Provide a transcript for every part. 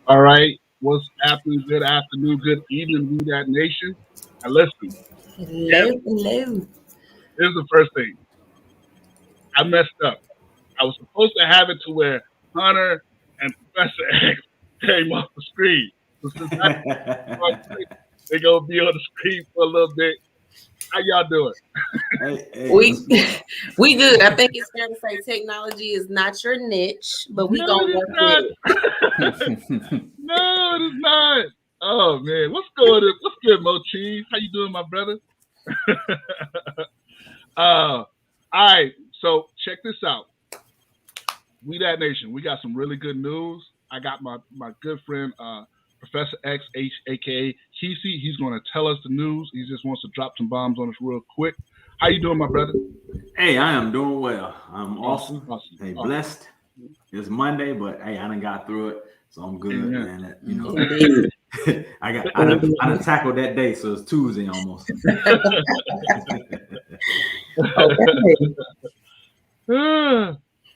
All right. What's happening? Good afternoon, good evening, We That Nation. And listen, Hello. here's the first thing. I messed up. I was supposed to have it to where Hunter and Professor X came off the screen. So since they're going to be on the screen for a little bit. How y'all doing? We good. I think it's fair to say technology is not your niche, but we gonna work with it. No, it is not. Oh man, what's going on? What's good, Mo Cheese? How you doing, my brother? All right, so check this out. We That Nation, we got some really good news. I got my good friend Professor X, aka Kesey. He's going to tell us the news. He just wants to drop some bombs on us real quick. How you doing, my brother? Hey, I am doing well. I'm awesome. Hey, blessed. It's Monday, but hey, I done got through it, so I'm good, man. You know, I done tackled that day, so it's Tuesday almost.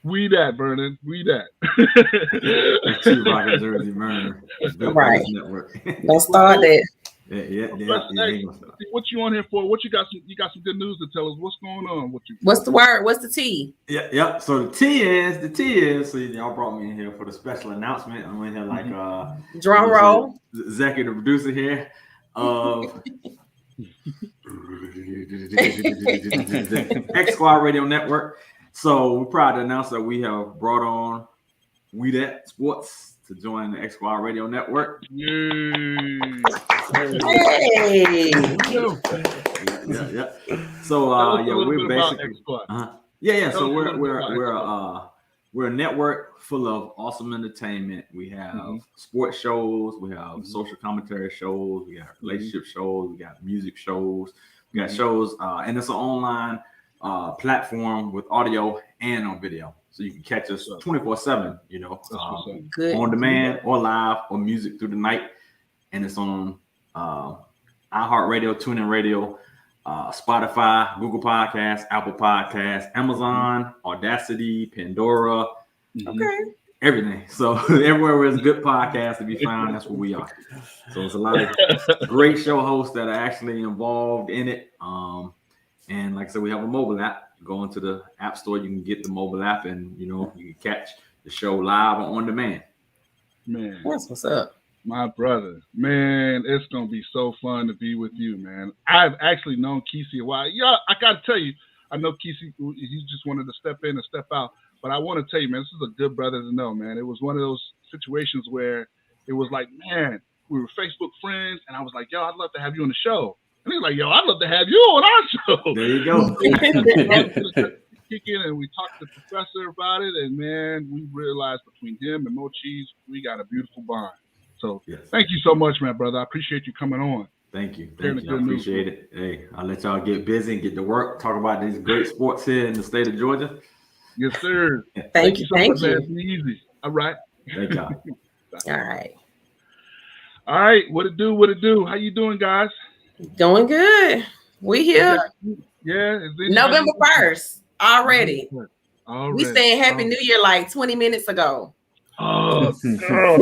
We that, Vernon. We that. Rocket Jersey Burner. Right. Don't start that. Yeah. What you on here for? What you got? You got some good news to tell us. What's going on? What's the word? What's the T? Yeah. So the T is. So y'all brought me in here for the special announcement. I'm in here like drum roll. Executive producer here of X Squad Radio Network. So we're proud to announce that we have brought on Dat Sports to join the X Squad Radio Network. Yay! Hey! Yeah. So we're basically So we're a network full of awesome entertainment. We have sports shows, we have social commentary shows, we have relationship shows, we got music shows, we got shows, and it's an online platform with audio and on video, so you can catch us 24/7. You know, on demand or live or music through the night, and it's on iHeartRadio, TuneIn Radio, Spotify, Google Podcasts, Apple Podcasts, Amazon, Audacity, Pandora, everything. So everywhere where there's good podcasts to be found, that's where we are. So it's a lot of great show hosts that are actually involved in it. And like I said, we have a mobile app. Go into the app store, you can get the mobile app, and you can catch the show live or on demand. Man, that's what's up. My brother, man, it's gonna be so fun to be with you, man. I've actually known Kesey a while. Yeah, I gotta tell you, I know Kesey. He just wanted to step in and step out, but I want to tell you, man, this is a good brother to know, man. It was one of those situations where it was like, man, we were Facebook friends, and I was like, yo, I'd love to have you on the show. And he's like, yo, I'd love to have you on our show. There you go. Kick in and we talked to the professor about it, and man, we realized between him and Mo Cheese, we got a beautiful bond. So Thank you so much, man, brother. I appreciate you coming on. Thank you. I appreciate it. Hey, I'll let y'all get busy and get to work. Talk about these great sports here in the state of Georgia. Yes, sir. Thank you. Man. It's easy. All right. Thank y'all. All right. What it do? How you doing, guys? Doing good. We here. Yeah. November 1st already. We saying Happy New Year like 20 minutes ago. Oh, girl.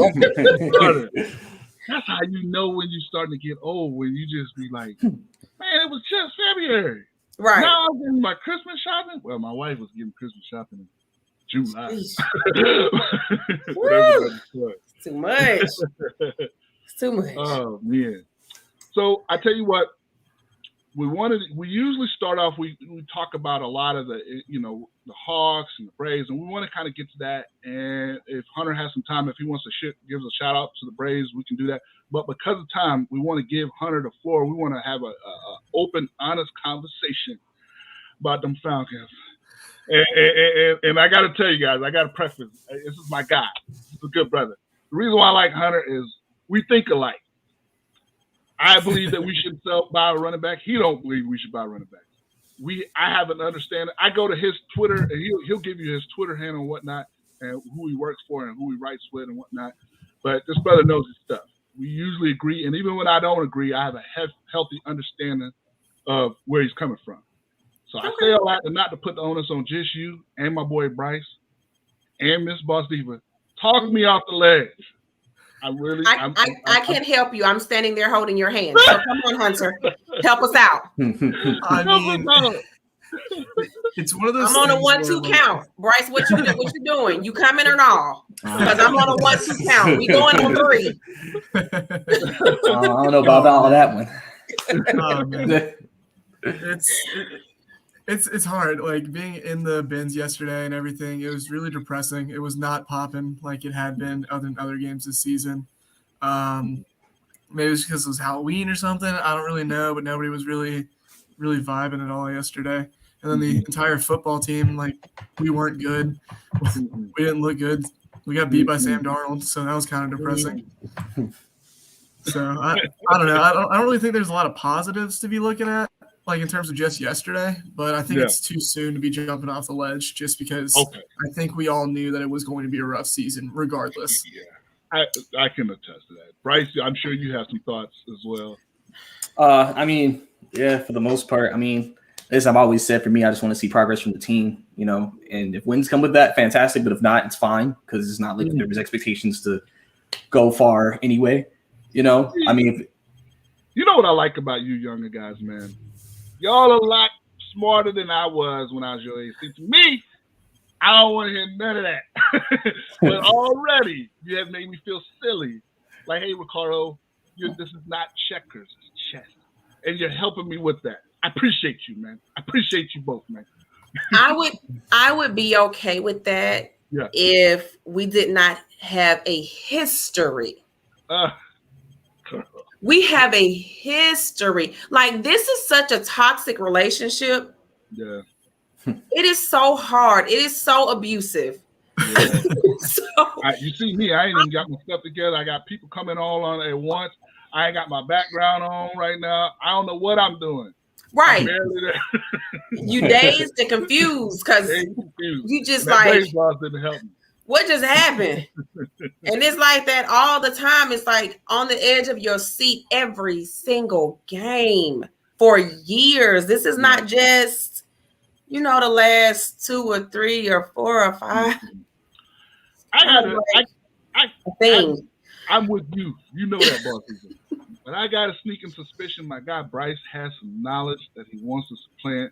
That's how you know when you're starting to get old, when you just be like, man, it was just February. Right. Now I'm getting my Christmas shopping. Well, my wife was getting Christmas shopping in July. It's too much. It's too much. Oh, man. So I tell you what, we usually start off, we talk about a lot of the Hawks and the Braves, and we want to kind of get to that. And if Hunter has some time, if he wants to give us a shout out to the Braves, we can do that. But because of time, we want to give Hunter the floor. We want to have a open, honest conversation about them Falcons. And I got to tell you guys, I got to preface, this is my guy. He's a good brother. The reason why I like Hunter is we think alike. I believe that we should buy a running back. He don't believe we should buy a running back. I have an understanding. I go to his Twitter, and he'll give you his Twitter handle and whatnot, and who he works for and who he writes with and whatnot. But this brother knows his stuff. We usually agree, and even when I don't agree, I have a healthy understanding of where he's coming from. So I say all that, and not to put the onus on just you and my boy Bryce and Miss Boss Diva. Talk me off the ledge. I can't help you. I'm standing there holding your hand. So come on, Hunter, help us out. I mean, it's one of those. I'm on a 1-2 count. Bryce, what you doing? You coming or not? Because I'm on a 1-2 count. We going on 3. I don't know about all that one. Oh, man. It's hard. Like being in the bins yesterday and everything, it was really depressing. It was not popping like it had been in other games this season. Maybe it was because it was Halloween or something. I don't really know, but nobody was really vibing at all yesterday. And then the entire football team, like, we weren't good. We didn't look good. We got beat by Sam Darnold, so that was kind of depressing. So I don't know. I don't really think there's a lot of positives to be looking at, like in terms of just yesterday. But I think it's too soon to be jumping off the ledge, just because I think we all knew that it was going to be a rough season, regardless. Yeah, I can attest to that. Bryce, I'm sure you have some thoughts as well. I mean, yeah, for the most part, I mean, as I've always said, for me, I just want to see progress from the team, you know, and if wins come with that, fantastic. But if not, it's fine, because it's not like there was expectations to go far anyway, you know. I mean, you know what I like about you younger guys, man? Y'all are a lot smarter than I was when I was your age. See, to me, I don't want to hear none of that. But already, you have made me feel silly. Like, hey, Ricardo, this is not checkers, it's chess. And you're helping me with that. I appreciate you, man. I appreciate you both, man. I would be okay with that if we did not have a history. We have a history. Like, this is such a toxic relationship. Yeah. It is so hard. It is so abusive. Yeah. You see me, I ain't even got my stuff together. I got people coming all on at once. I ain't got my background on right now. I don't know what I'm doing. Right. You dazed and confused because you just like, didn't help me. What just happened? And it's like that all the time. It's like on the edge of your seat every single game for years. This is not just, the last 2 or 3 or 4 or 5. I'm with you. You know that, boss. But I got a sneaking suspicion my guy Bryce has some knowledge that he wants to supplant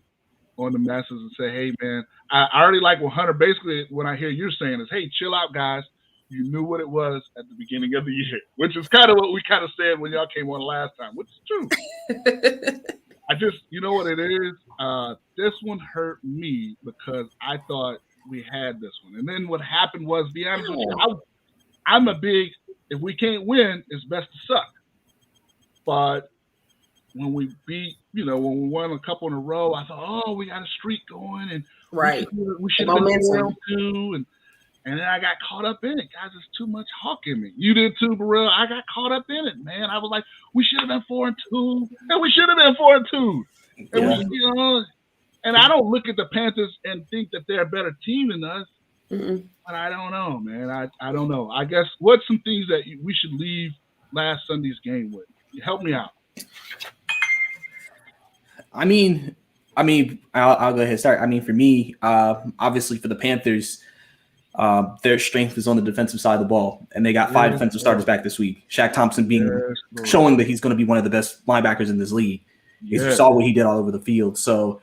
on the masses and say, hey, man, I already like what Hunter basically, when I hear you're saying is, hey, chill out, guys. You knew what it was at the beginning of the year, which is kind of what we kind of said when y'all came on last time, which is true. I just, you know what it is? This one hurt me because I thought we had this one. And then what happened was, be honest with you, I'm a big, if we can't win, it's best to suck. But when we beat, when we won a couple in a row, I thought, oh, we got a streak going, and we should have been 4-2, and then I got caught up in it. Guys, there's too much hawk in me. You did too, Burrell. I got caught up in it, man. I was like, we should have been 4-2, and we should have been 4-2. And and I don't look at the Panthers and think that they're a better team than us. Mm-mm. But I don't know, man. I don't know. I guess what's some things that we should leave last Sunday's game with? Help me out. I mean, I'll go ahead and start. I mean, for me, obviously for the Panthers, their strength is on the defensive side of the ball, and they got 5 defensive starters back this week. Shaq Thompson showing that he's going to be one of the best linebackers in this league. You saw what he did all over the field. So,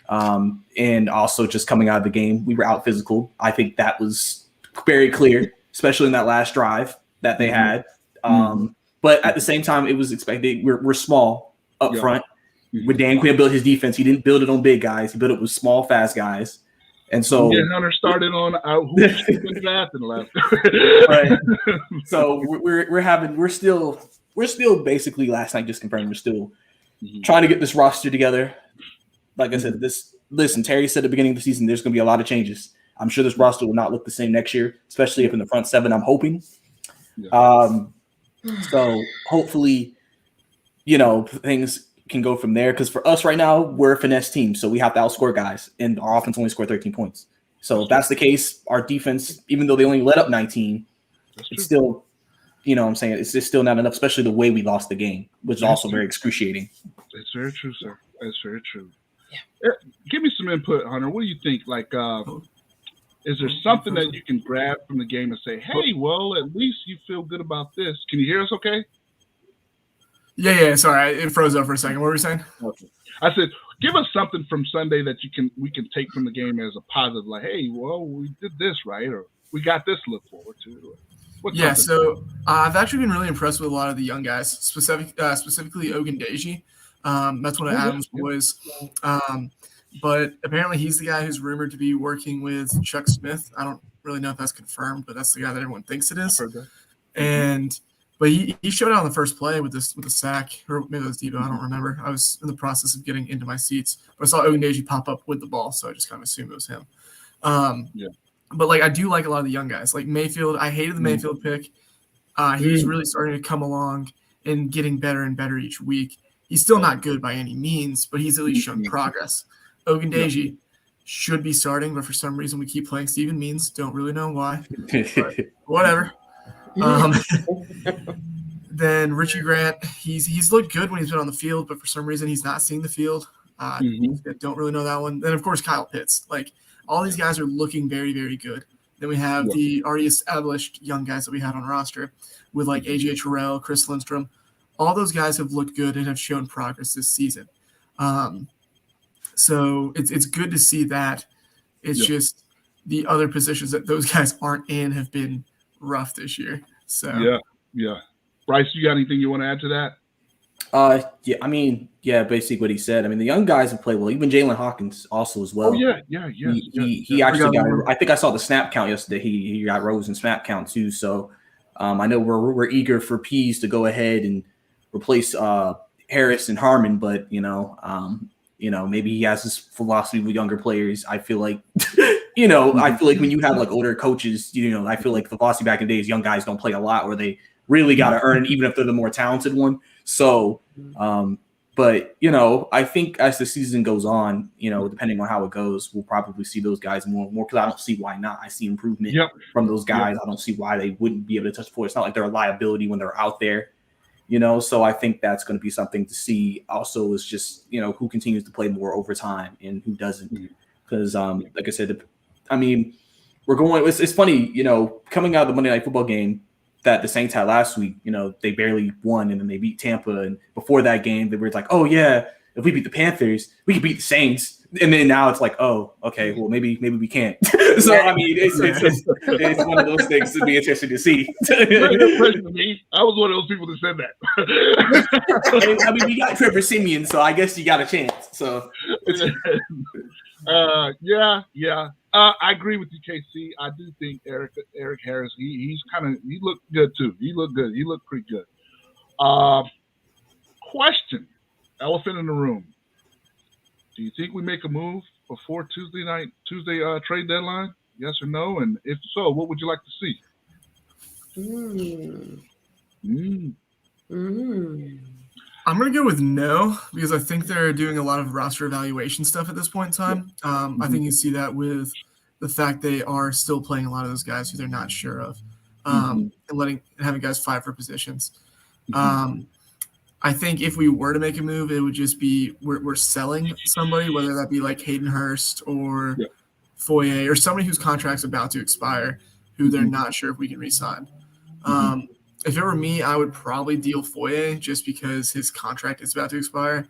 and also just coming out of the game, we were out physical. I think that was very clear, especially in that last drive that they had. But at the same time, it was expected. We're small up front. When Dan Quinn built his defense, he didn't build it on big guys. He built it with small, fast guys. And so Hunter started on who should been drafted last. Right. So we're still basically last night just confirmed we're still trying to get this roster together. Like I said, listen, Terry said at the beginning of the season there's going to be a lot of changes. I'm sure this roster will not look the same next year, especially if in the front 7. I'm hoping. So hopefully, things can go from there. Because for us right now, we're a finesse team, so we have to outscore guys, and our offense only scored 13 points. So if that's the case, our defense, even though they only let up 19, it's still, it's just still not enough, especially the way we lost the game, which is also very excruciating. That's very true, sir. That's very true. Yeah. Give me some input, Hunter. What do you think? Like, Is there something that you can grab from the game and say, hey, well, at least you feel good about this? Can you hear us okay? Yeah. Sorry, it froze up for a second. What were you saying? Okay. I said, give us something from Sunday that we can take from the game as a positive, like, hey, well, we did this right, or we got this to look forward to. So I've actually been really impressed with a lot of the young guys, specifically Ogundeji. That's one of Adam's boys. But apparently he's the guy who's rumored to be working with Chuck Smith. I don't really know if that's confirmed, but that's the guy that everyone thinks it is. I've heard that. But he showed out on the first play with a sack, or maybe it was Debo. I don't remember. I was in the process of getting into my seats, but I saw Ogundeji pop up with the ball, so I just kind of assumed it was him. But I do like a lot of the young guys, like Mayfield. I hated the Mayfield pick. He's really starting to come along and getting better and better each week. He's still not good by any means, but he's at least shown progress. Ogundeji should be starting, but for some reason we keep playing Steven Means. Don't really know why. But whatever. Then Richie Grant, he's looked good when he's been on the field, but for some reason he's not seeing the field. Don't really know that one. Then of course Kyle Pitts. All these guys are looking very, very good. Then we have the already established young guys that we had on roster with AJ Terrell, Chris Lindstrom. All those guys have looked good and have shown progress this season. So it's good to see that. It's just the other positions that those guys aren't in have been rough this year. So yeah. Bryce, you got anything you want to add to that? Basically what he said. I mean, the young guys have played well. Even Jalen Hawkins also as well. Oh yeah. He actually got. I think I saw the snap count yesterday. He got rose in snap count too. So I know we're eager for Pease to go ahead and replace Harris and Harmon, but maybe he has this philosophy with younger players. I feel like I feel like when you have older coaches, I feel like the philosophy back in the days, young guys don't play a lot, or they really got to earn it, even if they're the more talented one. So, but I think as the season goes on, depending on how it goes, we'll probably see those guys more because I don't see why not. I see improvement from those guys. I don't see why they wouldn't be able to touch the floor. It's not like they're a liability when they're out there, So I think that's going to be something to see. Also, is just who continues to play more overtime and who doesn't. Because like I said, we're going. It's funny, coming out of the Monday Night Football game that the Saints had last week, they barely won and then they beat Tampa. And before that game, they were like, oh yeah, if we beat the Panthers, we can beat the Saints. And then now it's like, oh, okay, well maybe we can't. So it's one of those things to be interesting to see. I was one of those people that said that. We got Trevor Siemian, so I guess you got a chance. So I agree with you, KC. I do think Eric Harris, he looked good too. He looked good. He looked pretty good. Question, elephant in the room. Do you think we make a move before Tuesday trade deadline? Yes or no? And if so, what would you like to see? I'm going to go with no, because I think they're doing a lot of roster evaluation stuff at this point in time. I think you see that with the fact they are still playing a lot of those guys who they're not sure of, and having guys fight for positions. I think if we were to make a move, it would just be we're selling somebody, whether that be Hayden Hurst or Foye or somebody whose contract's about to expire, who they're not sure if we can re-sign. If it were me, I would probably deal Foye just because his contract is about to expire,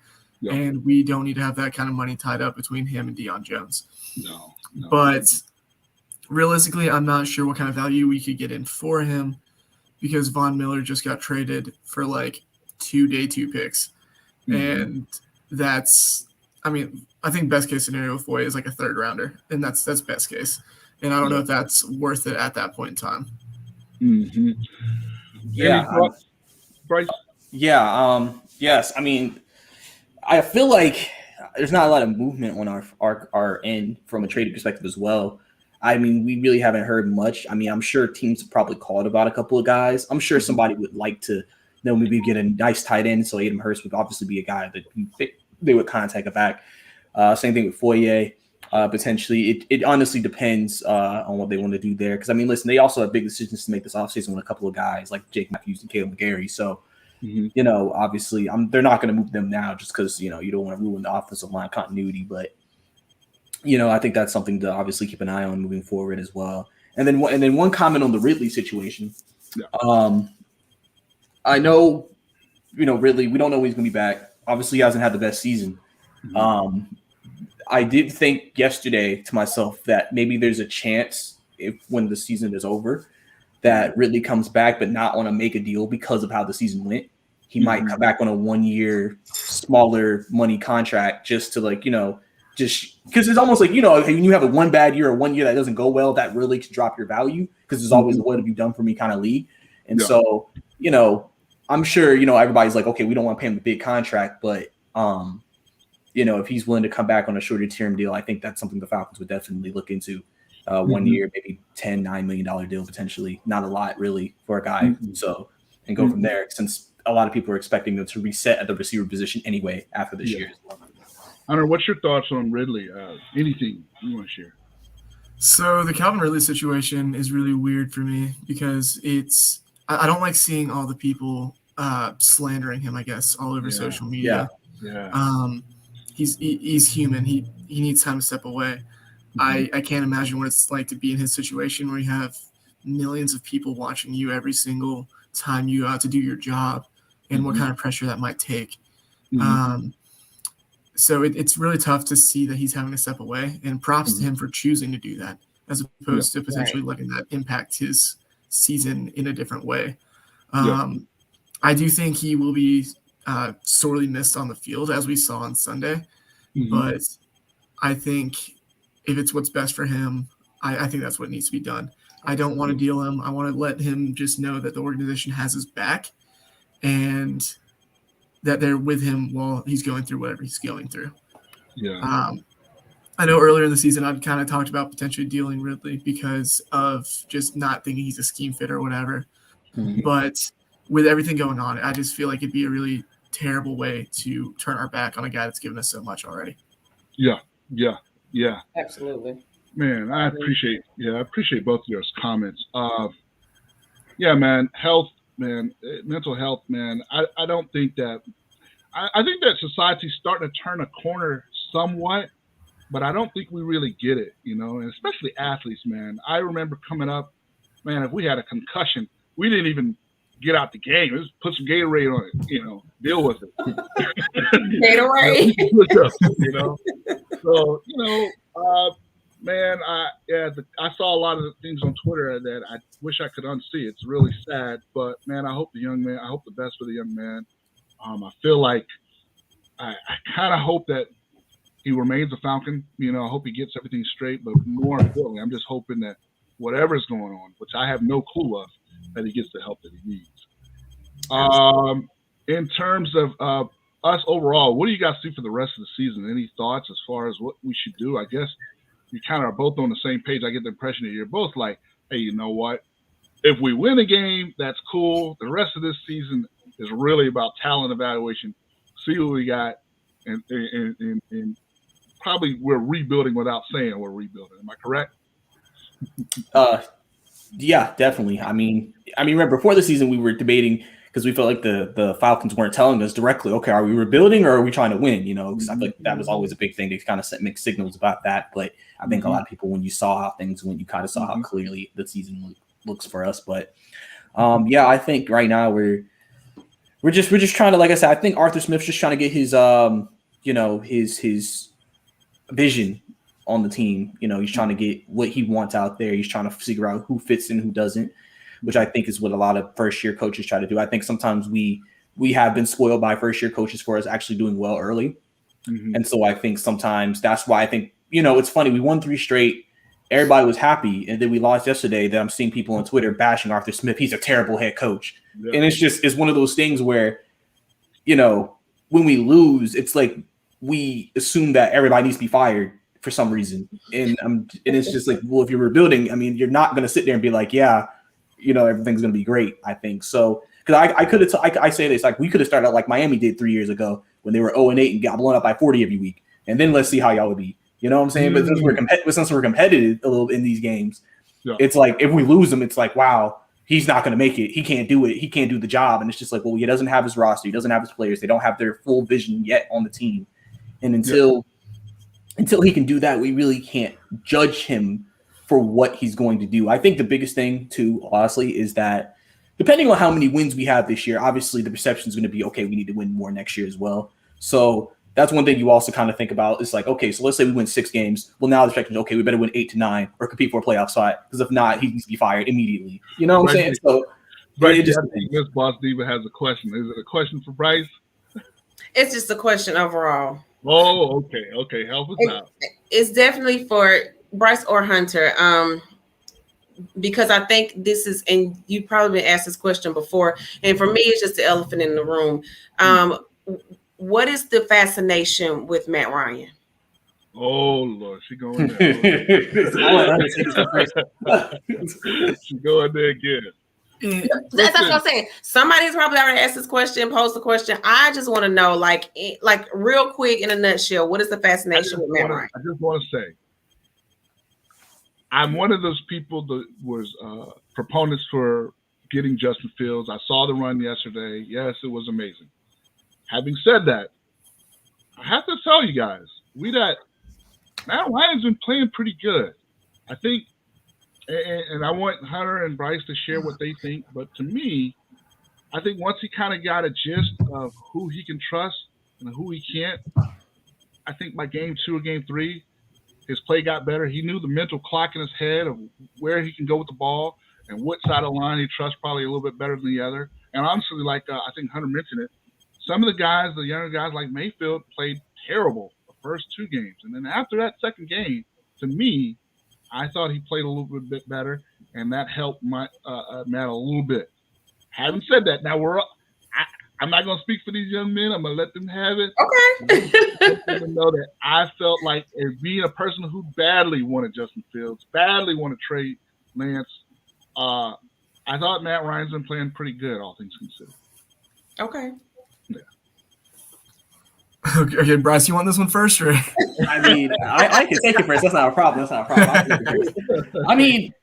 and we don't need to have that kind of money tied up between him and Deion Jones. No. But realistically, I'm not sure what kind of value we could get in for him because Von Miller just got traded for 2 day 2 picks. And that's, I think best case scenario for Foye is a 3rd rounder, and that's best case. And I don't know if that's worth it at that point in time. Bryce? Yes. I feel like there's not a lot of movement on our end from a trading perspective as well. We really haven't heard much. I'm sure teams have probably called about a couple of guys. I'm sure somebody would like to maybe get a nice tight end. So Adam Hurst would obviously be a guy that they would contact back. Same thing with Foye. Potentially, it honestly depends on what they want to do there. Because listen, they also have big decisions to make this offseason with a couple of guys like Jake Matthews and Caleb McGarry. So, obviously, they're not going to move them now just because you don't want to ruin the offensive line continuity. But I think that's something to obviously keep an eye on moving forward as well. And then one comment on the Ridley situation. Yeah. I know, Ridley, we don't know when he's going to be back. Obviously, he hasn't had the best season. Mm-hmm. I did think yesterday to myself that maybe there's a chance when the season is over that Ridley comes back, but not on a make a deal because of how the season went. He might come back on a 1-year smaller money contract just to just because it's almost like, when you have a one bad year or 1 year that doesn't go well, that really could drop your value because there's always a what have you done for me kind of league. And so, I'm sure, everybody's like, okay, we don't want to pay him a big contract, but, if he's willing to come back on a shorter term deal, I think that's something the Falcons would definitely look into. 1 year, maybe $9 million deal potentially. Not a lot really for a guy. So, and go from there since a lot of people are expecting them to reset at the receiver position anyway after this year. Hunter, what's your thoughts on Ridley? Anything you want to share? So the Calvin Ridley situation is really weird for me because I don't like seeing all the people slandering him, I guess, all over social media. Yeah. He's human. He needs time to step away. I can't imagine what it's like to be in his situation where you have millions of people watching you every single time you to do your job and what kind of pressure that might take. So it's really tough to see that he's having to step away, and props to him for choosing to do that as opposed to potentially letting that impact his season in a different way. I do think he will be sorely missed on the field as we saw on Sunday, but I think if it's what's best for him, I think that's what needs to be done. I don't want to deal him. I want to let him just know that the organization has his back and that they're with him while he's going through whatever he's going through. I know earlier in the season I'd kind of talked about potentially dealing Ridley because of just not thinking he's a scheme fit or whatever. But with everything going on, I just feel like it'd be a really terrible way to turn our back on a guy that's given us so much already. Yeah. Absolutely. Man, I appreciate both of your comments. Man, health, man, mental health, man. I don't think that. I think that society's starting to turn a corner somewhat, but I don't think we really get it, and especially athletes, man. I remember coming up, man, if we had a concussion, we didn't even get out the game. Just put some Gatorade on it, deal with it. Gatorade. So, man, I saw a lot of things on Twitter that I wish I could unsee. It's really sad, but man, I hope the best for the young man. I feel like I kind of hope that he remains a Falcon. I hope he gets everything straight, but more importantly, I'm just hoping that whatever's going on, which I have no clue of, that he gets the help that he needs. In terms of us overall, what do you guys see for the rest of the season? Any thoughts as far as what we should do? I guess you kind of are both on the same page. I get the impression that you're both like, hey, you know what? If we win a game, that's cool. The rest of this season is really about talent evaluation. See what we got, and probably we're rebuilding without saying we're rebuilding. Am I correct? Yeah, definitely. I mean, remember before the season we were debating because we felt like the Falcons weren't telling us directly, okay, are we rebuilding or are we trying to win? Because I feel like that was always a big thing. They kind of make signals about that. But I think a lot of people, when you saw how things went, you kind of saw how clearly the season looks for us. But I think right now we're just trying to, like I said, I think Arthur Smith's just trying to get his his vision on the team. He's trying to get what he wants out there. He's trying to figure out who fits in, who doesn't, which I think is what a lot of first-year coaches try to do. I think sometimes we have been spoiled by first-year coaches for us actually doing well early. And so I think sometimes that's why I think, it's funny. We won 3 straight. Everybody was happy. And then we lost yesterday that I'm seeing people on Twitter bashing Arthur Smith. He's a terrible head coach. Yeah. And it's one of those things where, when we lose, it's like we assume that everybody needs to be fired for some reason. And it's just like, well, if you're rebuilding, you're not going to sit there and be like, yeah, everything's going to be great, I think. So, because I say this, like we could have started out like Miami did 3 years ago when they were 0-8 and got blown up by 40 every week. And then let's see how y'all would be. You know what I'm saying? But since we're competitive a little in these games, it's like if we lose them, it's like, wow, he's not going to make it. He can't do it. He can't do the job. And it's just like, well, he doesn't have his roster. He doesn't have his players. They don't have their full vision yet on the team. And until until he can do that, we really can't judge him for what he's going to do. I think the biggest thing, too, honestly, is that depending on how many wins we have this year, obviously the perception is going to be, okay, we need to win more next year as well. So that's one thing you also kind of think about. It's like, okay, so let's say we win 6 games. Well, now the perception is, okay, we better win 8 to 9 or compete for a playoff spot, because if not, he needs to be fired immediately. You know what I'm saying? So, Bryce, Miss Boss Diva has a question. Is it a question for Bryce? It's just a question overall. Oh, okay. Help us out. It's definitely for Bryce or Hunter. Because I think this is, and you've probably been asked this question before, and for me, it's just the elephant in the room. What is the fascination with Matt Ryan? Oh Lord, she going there. She going there again. That's what I'm saying. Somebody's probably already asked this question, posed the question. I just want to know, like real quick in a nutshell, what is the fascination with Matt Ryan? I just want to say, I'm one of those people that was proponents for getting Justin Fields. I saw the run yesterday. Yes, it was amazing. Having said that, I have to tell you guys, Matt Ryan's been playing pretty good. I think, and I want Hunter and Bryce to share what they think, but to me, I think once he kind of got a gist of who he can trust and who he can't, I think by game 2 or game 3, his play got better. He knew the mental clock in his head of where he can go with the ball and what side of the line he trusts probably a little bit better than the other. And honestly, like I think Hunter mentioned it, some of the guys, the younger guys like Mayfield, played terrible the first 2 games. And then after that second game, to me, I thought he played a little bit better, and that helped Matt a little bit. Having said that, now I'm not going to speak for these young men. I'm going to let them have it. Okay. Let them know that I felt like, as being a person who badly wanted Justin Fields, badly wanted to trade Lance, I thought Matt Ryan's been playing pretty good, all things considered. Okay. Yeah. Okay, Bryce, you want this one first, or? I mean, I can take it first. That's not a problem. I mean,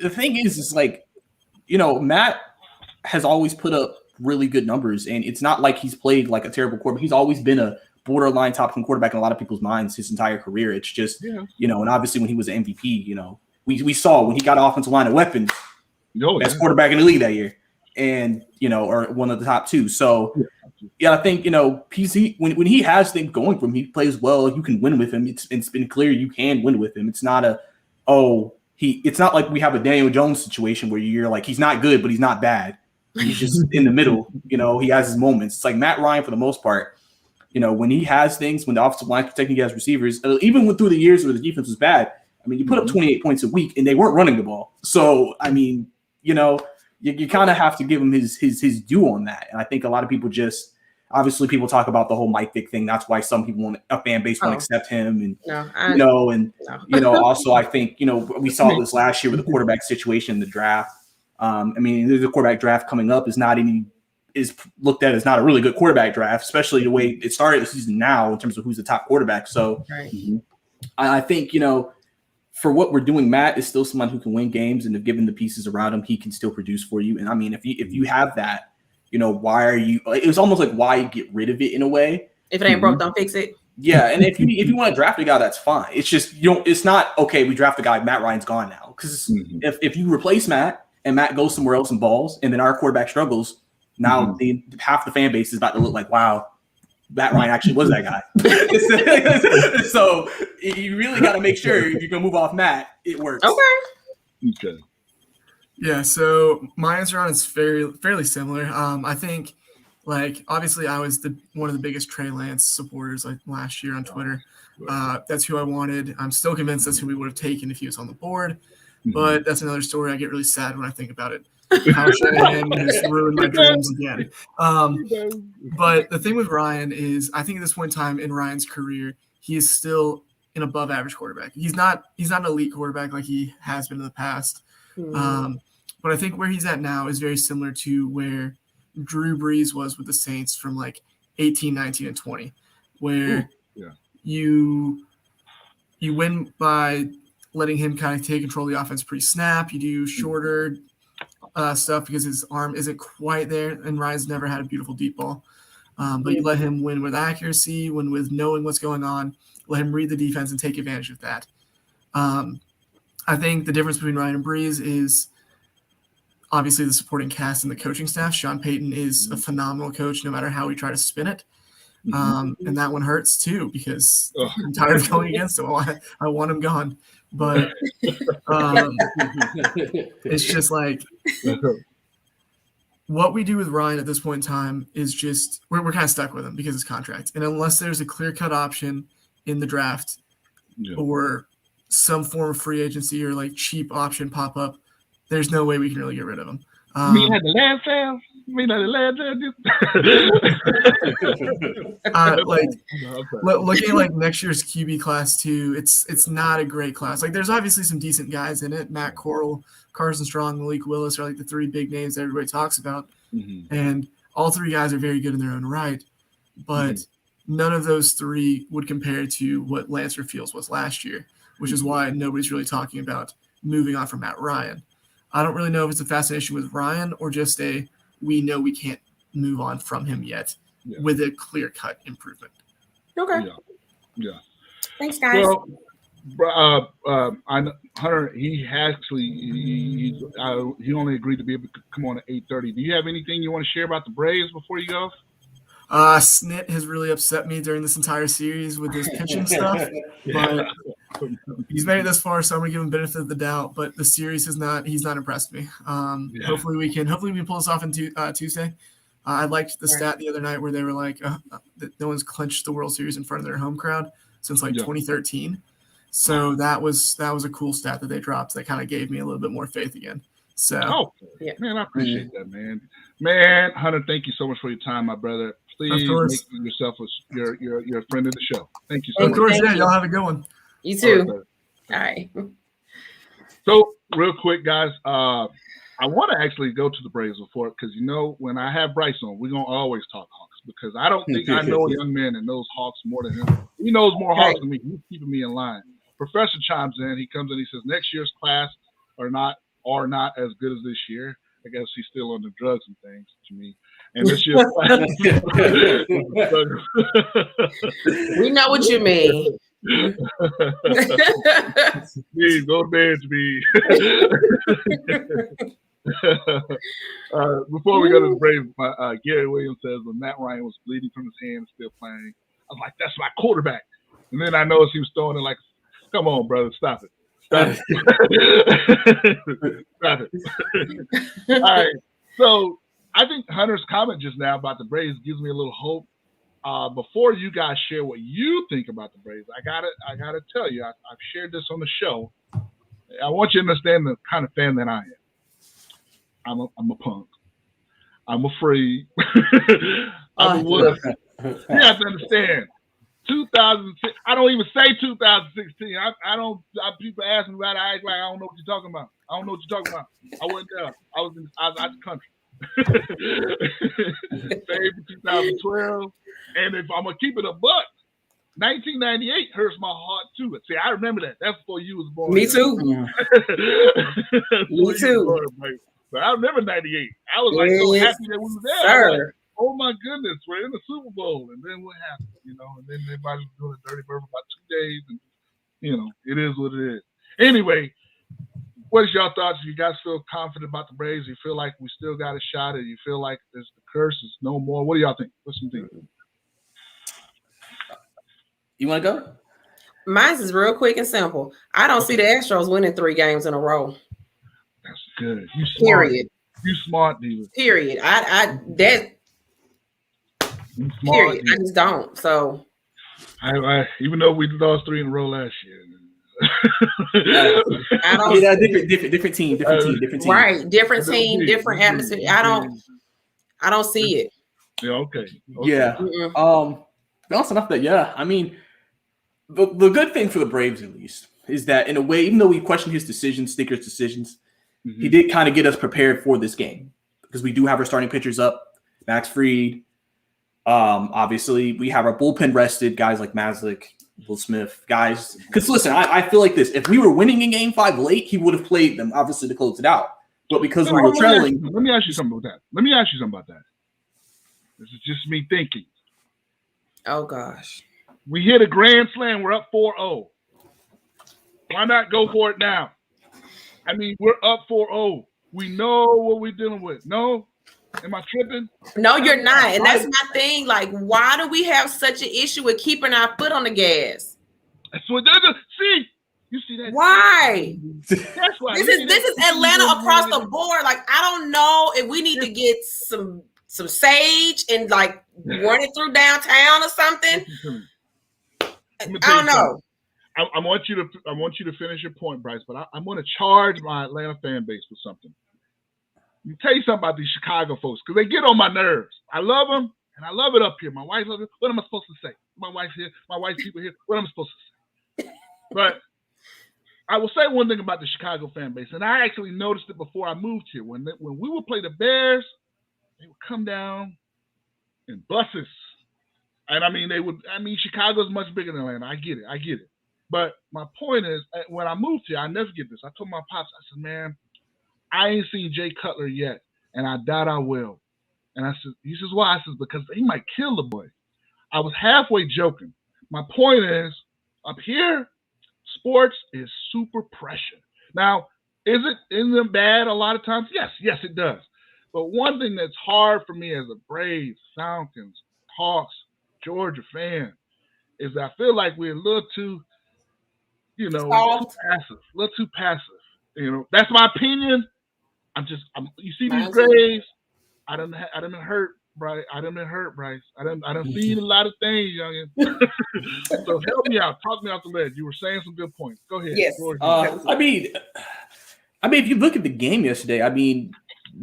the thing is like, Matt has always put up really good numbers, and it's not like he's played like a terrible quarterback. He's always been a borderline top 10 quarterback in a lot of people's minds his entire career. It's just, and obviously when he was an MVP, we saw when he got an offensive line of weapons, best quarterback in the league that year, and or one of the top 2. So I think when he has things going for him, he plays well. You can win with him. It's been clear you can win with him. It's not it's not like we have a Daniel Jones situation where you're like, he's not good, but he's not bad. He's just in the middle. He has his moments. It's like Matt Ryan for the most part. When he has things, when the offensive line protecting his receivers, even through the years where the defense was bad, I mean, you put up 28 points a week and they weren't running the ball. So, I mean, you kind of have to give him his due on that. And I think a lot of people obviously people talk about the whole Mike Vick thing. That's why some people a fan base won't accept him. And, also I think, we saw this last year with the quarterback situation in the draft. I mean, there's a quarterback draft coming up is looked at as not a really good quarterback draft, especially the way it started the season now in terms of who's the top quarterback. So I think, for what we're doing, Matt is still someone who can win games, and if given the pieces around him, he can still produce for you. And I mean, if you have that, why are you? It was almost like why get rid of it in a way. If it ain't broke, don't fix it. Yeah, and if you want to draft a guy, that's fine. It's just it's not okay. We draft a guy, Matt Ryan's gone now, because if you replace Matt and Matt goes somewhere else and balls, and then our quarterback struggles, now half the fan base is about to look like, wow, Matt Ryan actually was that guy. So you really got to make sure if you're gonna move off Matt, it works. Okay. Yeah. So my answer on it's fairly similar. I think, like, obviously I was one of the biggest Trey Lance supporters like last year on Twitter. That's who I wanted. I'm still convinced that's who we would have taken if he was on the board. But that's another story. I get really sad when I think about it. How Shanahan has ruined my dreams again. But the thing with Ryan is, I think at this point in time in Ryan's career, he is still an above average quarterback. He's not an elite quarterback like he has been in the past. But I think where he's at now is very similar to where Drew Brees was with the Saints from like 18, 19, and 20, where you win by letting him kind of take control of the offense pre-snap. You do shorter stuff because his arm isn't quite there, and Ryan's never had a beautiful deep ball. But you let him win with accuracy, win with knowing what's going on, let him read the defense and take advantage of that. I think the difference between Ryan and Breeze is obviously the supporting cast and the coaching staff. Sean Payton is a phenomenal coach no matter how we try to spin it. And that one hurts too because I'm tired of going against him. I want him gone. But it's just like what we do with Ryan at this point in time is just we're kind of stuck with him because of his contract. And unless there's a clear-cut option in the draft or some form of free agency or like cheap option pop up, there's no way we can really get rid of him. You mean at the last sale? You mean at the last sale? Looking at like next year's QB class too, it's not a great class. Like there's obviously some decent guys in it. Matt Corral, Carson Strong, Malik Willis are like the three big names that everybody talks about. And all three guys are very good in their own right. But none of those three would compare to what Lancer Fields was last year, which is why nobody's really talking about moving on from Matt Ryan. I don't really know if it's a fascination with Ryan or just we know we can't move on from him yet with a clear-cut improvement. Okay. Yeah. Thanks, guys. Well, Hunter, he only agreed to be able to come on at 8:30. Do you have anything you want to share about the Braves before you go? Snit has really upset me during this entire series with his pitching stuff, but he's made it this far, so I'm gonna give him benefit of the doubt. But the series he's not impressed me. Hopefully we can pull this off on Tuesday. I liked the stat the other night where they were like that no one's clinched the World Series in front of their home crowd since 2013. So that was a cool stat that they dropped that kind of gave me a little bit more faith again. So man, I appreciate that, man. Man, Hunter, thank you so much for your time, my brother. Please make yourself your friend of the show. Thank you so much. Of course, y'all have a good one. You too. All right. So, real quick, guys, I want to actually go to the Braves before because when I have Bryce on, we're gonna always talk Hawks because I don't think I know a young man that knows Hawks more than him. He knows more Hawks than me. He's keeping me in line. Professor chimes in. He comes in. He says next year's class are not as good as this year. I guess he's still on the drugs and things to me. And this year's class, we know what you mean. Please go to bed, me. Before we go to the Braves, Gary Williams says when Matt Ryan was bleeding from his hand, still playing, I was like, "That's my quarterback." And then I noticed he was throwing it like, "Come on, brother, stop it." Stop it. All right. So I think Hunter's comment just now about the Braves gives me a little hope. Before you guys share what you think about the Braves, I gotta tell you, I've shared this on the show. I want you to understand the kind of fan that I am. I'm a punk. I'm afraid. I'm a wolf. You have to understand. 2006. I don't even say 2016. I don't. People ask me about it. I act like I don't know what you're talking about. I don't know what you're talking about. I wasn't there. I was out the country. Saved in 2012. And if I'm gonna keep it a buck, 1998 hurts my heart too. See, I remember that. That's before you was born. Me too. Me too. But I remember 98. I was like so happy that we were there. Like, oh my goodness, we're in the Super Bowl. And then what happened? And then everybody was doing a dirty bird for about 2 days. And it is what it is. Anyway, what is y'all thoughts? You guys feel confident about the Braves? You feel like we still got a shot, or you feel like the curse is no more? What do y'all think? What's some things? You want to go? Mine is real quick and simple. I don't see the Astros winning 3 games in a row. That's good. You smart. Period. You smart, Diva. Period. Period. I just don't. So I even though we lost 3 in a row last year. I don't different team. Right. Different team, different atmosphere. I don't see it. Yeah, okay. Yeah. Also enough that, I mean, the good thing for the Braves, at least, is that in a way, even though we questioned his decisions, Sticker's decisions, he did kind of get us prepared for this game because we do have our starting pitchers up, Max Fried. Obviously, we have our bullpen rested, guys like Maslick, Will Smith, guys. Because listen, I feel like this: if we were winning in Game 5 late, he would have played them obviously to close it out. But because we were trailing, let me ask you something about that. This is just me thinking. Oh, gosh. We hit a grand slam. We're up 4-0. Why not go for it now? I mean, we're up 4-0. We know what we're dealing with. No? Am I tripping? No, you're not. And that's my thing. Like, why do we have such an issue with keeping our foot on the gas? That's what they're doing. See? You see that? Why? That's why. This is Atlanta across the board. Like, I don't know if we need to get some sage and like run it through downtown or something. I don't know. I want you to finish your point, Bryce, but I'm going to charge my Atlanta fan base with something. Let me tell you something about these Chicago folks because they get on my nerves. I love them, and I love it up here. My wife loves it. What am I supposed to say? My wife's here. My wife's people here. What am I supposed to say? But I will say one thing about the Chicago fan base, and I actually noticed it before I moved here. When we would play the Bears, they would come down in buses. And I mean, Chicago's much bigger than Atlanta. I get it. But my point is, when I moved here, I never get this. I told my pops, I said, man, I ain't seen Jay Cutler yet, and I doubt I will. And I said, he says, why? I said, because he might kill the boy. I was halfway joking. My point is, up here, sports is super pressure. Now, isn't it bad a lot of times? Yes, it does. But one thing that's hard for me as a Braves, Falcons, Hawks, Georgia fan is that I feel like we're a little too, too passive. That's my opinion. You see these Braves, I done hurt, Bryce. I done seen a lot of things, youngin. So help me out. Talk me off the ledge. You were saying some good points. Go ahead. Yes. I mean, if you look at the game yesterday, I mean,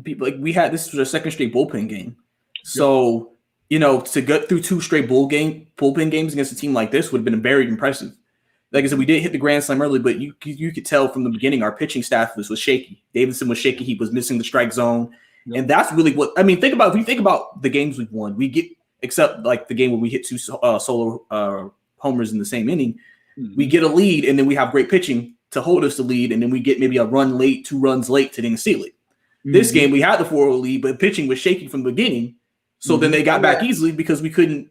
people this was our second straight bullpen game. So, to get through two straight bullpen games against a team like this would have been very impressive. Like I said, we did hit the grand slam early, but you could tell from the beginning our pitching staff was shaky. Davidson was shaky. He was missing the strike zone. Yep. And that's really what – I mean, if you think about the games we've won, we get – except like the game where we hit two solo homers in the same inning, we get a lead, and then we have great pitching to hold us the lead, and then we get maybe a run late, 2 runs late to then seal it. This game, we had the 4-0 lead, but pitching was shaky from the beginning. So then they got back easily because we couldn't.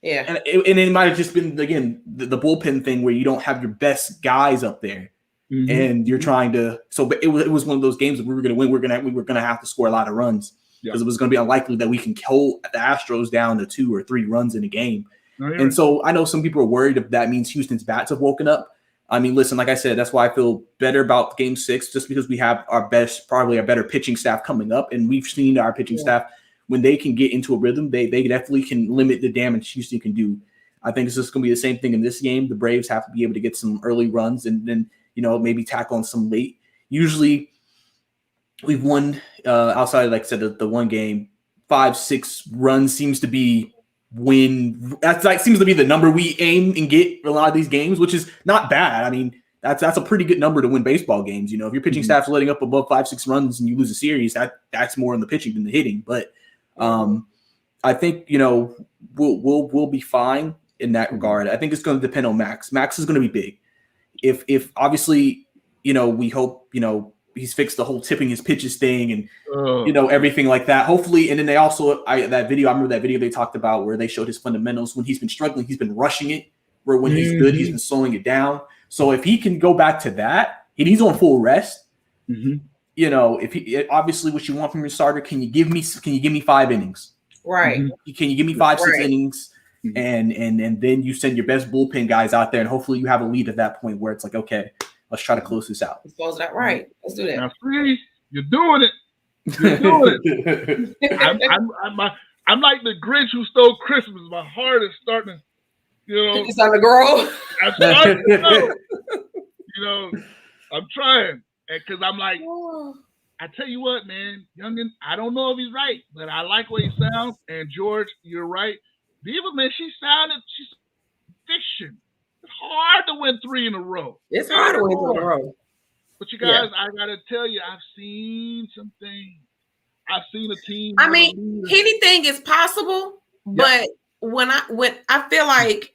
Yeah. And it might have just been, again, the bullpen thing where you don't have your best guys up there and you're trying to. So it was one of those games that we were going to win. We were going to have to score a lot of runs because it was going to be unlikely that we can hold the Astros down to 2 or 3 runs in a game. And so I know some people are worried if that means Houston's bats have woken up. I mean, listen, like I said, that's why I feel better about Game 6 just because we have probably our better pitching staff coming up. And we've seen our pitching staff. When they can get into a rhythm, they definitely can limit the damage Houston can do. I think it's just going to be the same thing in this game. The Braves have to be able to get some early runs and then, maybe tackle on some late. Usually we've won outside, like I said, the one game, 5-6 runs seems to be seems to be the number we aim and get a lot of these games, which is not bad. I mean, that's a pretty good number to win baseball games. If your pitching staff's letting up above 5-6 runs and you lose a series, that's more in the pitching than the hitting. But I think, we'll be fine in that regard. I think it's going to depend on Max. Max is going to be big. If obviously, we hope, he's fixed the whole tipping his pitches thing and, everything like that. Hopefully. And then they also, I remember that video they talked about where they showed his fundamentals. When he's been struggling, he's been rushing it, where when he's good, he's been slowing it down. So if he can go back to that, and he's on full rest, if he obviously what you want from your starter, can you give me 5 innings? Right. Can you give me 5-6 innings? And then you send your best bullpen guys out there, and hopefully you have a lead at that point where it's like, okay, let's try to close this out. Let's close that right. Let's do that. Now, see, you're doing it. You're doing it. I'm like the Grinch who stole Christmas. My heart is starting to, it's starting to grow. I'm starting to grow. I'm trying. Because I'm like, I tell you what, man, youngin, I don't know if he's right, but I like what he sounds. And George, you're right. Diva, man, she's fishing. It's hard to win 3 in a row. It's hard to win 3 in a row. But you guys, I gotta tell you, I've seen some things. I've seen a team. I mean, anything is possible, but when I feel like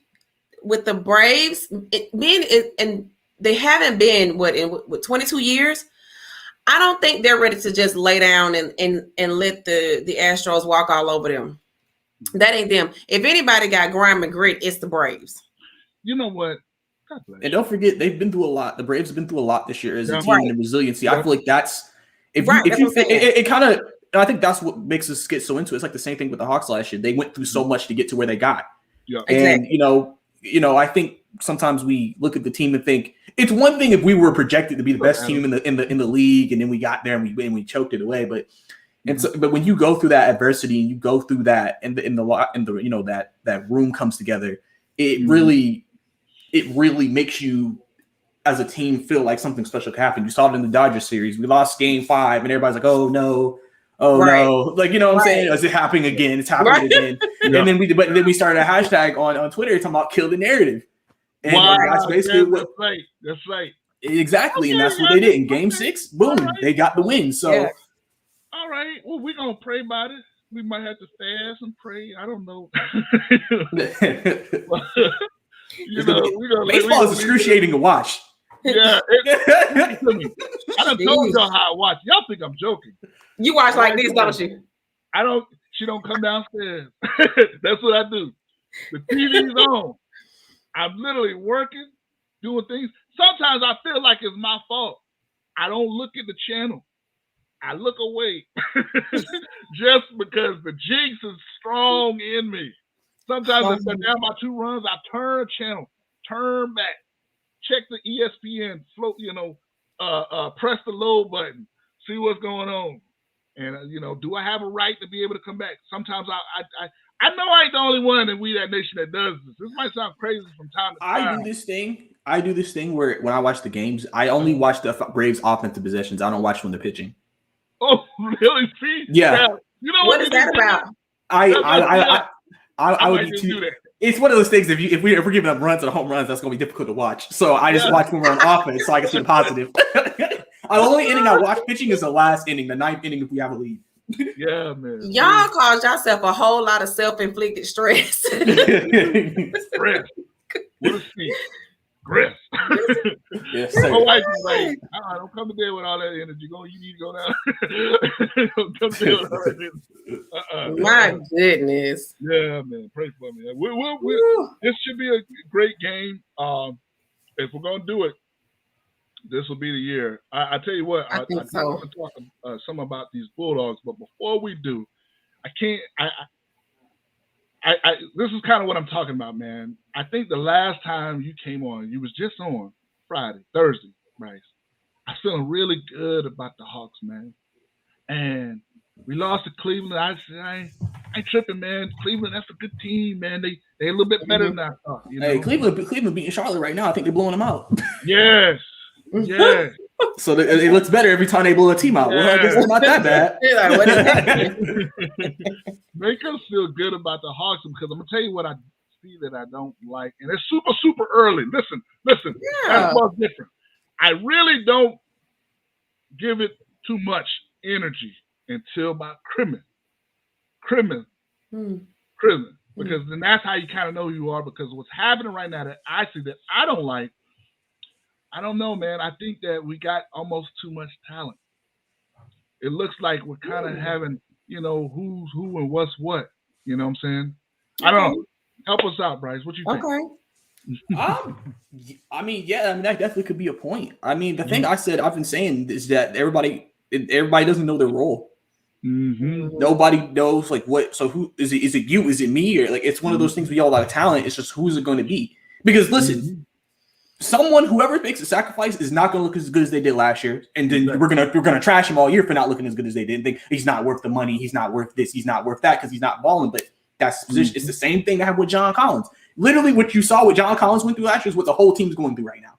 with the Braves, and they haven't been in 22 years. I don't think they're ready to just lay down and let the Astros walk all over them. That ain't them. If anybody got grime and grit, it's the Braves. You know what? And don't forget, they've been through a lot. The Braves have been through a lot this year as a team, right. and the resiliency. I feel like that's it kind of. I think that's what makes us get so into it. It's like the same thing with the Hawks last year. They went through so much to get to where they got. Yeah. And I think sometimes we look at the team and think it's one thing if we were projected to be the best team in the league, and then we got there and we choked it away. But but when you go through that adversity and you go through that and that room comes together, it really makes you as a team feel like something special could happen. You saw it in the Dodgers series. We lost Game 5, and everybody's like, "Oh no, no!" Like, you know what I'm saying? Is it happening again? It's happening again. Yeah. And then we started a hashtag on Twitter talking about kill the narrative. And that's basically that's right. Exactly, and that's what they did in Game 6. Boom, they got the win. So, all right. Well, we're gonna pray about it. We might have to fast and pray. I don't know. Baseball is excruciating to watch. Yeah, I done told y'all how I watch. Y'all think I'm joking. You watch like this, don't you? I don't. She don't come downstairs. That's what I do. The TV's on. I'm literally working, doing things. Sometimes I feel like it's my fault. I don't look at the channel. I look away just because the jinx is strong in me. Sometimes if they're down by 2 runs, I turn channel, turn back, check the ESPN, float, press the load button, see what's going on. And, do I have a right to be able to come back? Sometimes I know I ain't the only one in We That Nation that does this. This might sound crazy from time to time. I do this thing where when I watch the games, I only watch the Braves offensive possessions. I don't watch when they're pitching. Oh, really? See? Yeah. You know what is that about? I would do that. It's one of those things. If we're giving up runs and home runs, that's going to be difficult to watch. So I just watch when we're on offense, so I can see the positive. The only inning I watch pitching is the last inning, the 9th inning if we have a lead. Yeah, man. Y'all caused yourself a whole lot of self-inflicted stress. Stress. What is it? Stress. Yes, my wife is like, don't come to bed with all that energy. You need to go down. Don't come to bed with all that energy. My goodness. Yeah, man. Pray for me. This should be a great game. If we're gonna do it, this will be the year. I tell you what, I want to talk some about these Bulldogs, but before we do, I can't. This is kind of what I'm talking about, man. I think the last time you came on, you was just on Thursday, Bryce. I'm feeling really good about the Hawks, man. And we lost to Cleveland. I ain't tripping, man. Cleveland, that's a good team, man. They a little bit better than I thought. Hey, Cleveland beating Charlotte right now. I think they're blowing them out. Yes. Yeah. So it looks better every time they blow a team out. Yeah. Well, I guess it's not that bad. Like, what is happening? Make us feel good about the Hawks because I'm gonna tell you what I see that I don't like, and it's super, super early. Listen. That's what's different. I really don't give it too much energy until about crimin. Because then that's how you kind of know who you are. Because what's happening right now that I see that I don't like. I don't know, man. I think that we got almost too much talent. It looks like we're kind of having, who's who and what's what. You know what I'm saying? Okay. I don't know. Help us out, Bryce. What you think? Okay. That definitely could be a point. I mean, the thing I've been saying is that everybody doesn't know their role. Mm-hmm. Nobody knows what. So who is it? Is it you? Is it me? Or it's one of those things. We all have a lot of talent. It's just who's it going to be? Because listen. Whoever makes a sacrifice is not going to look as good as they did last year, and then we're gonna trash him all year for not looking as good as they did. Think he's not worth the money, he's not worth this, he's not worth that because he's not balling. But that's the position. It's the same thing I have with John Collins. Literally, what you saw what John Collins went through last year is what the whole team's going through right now.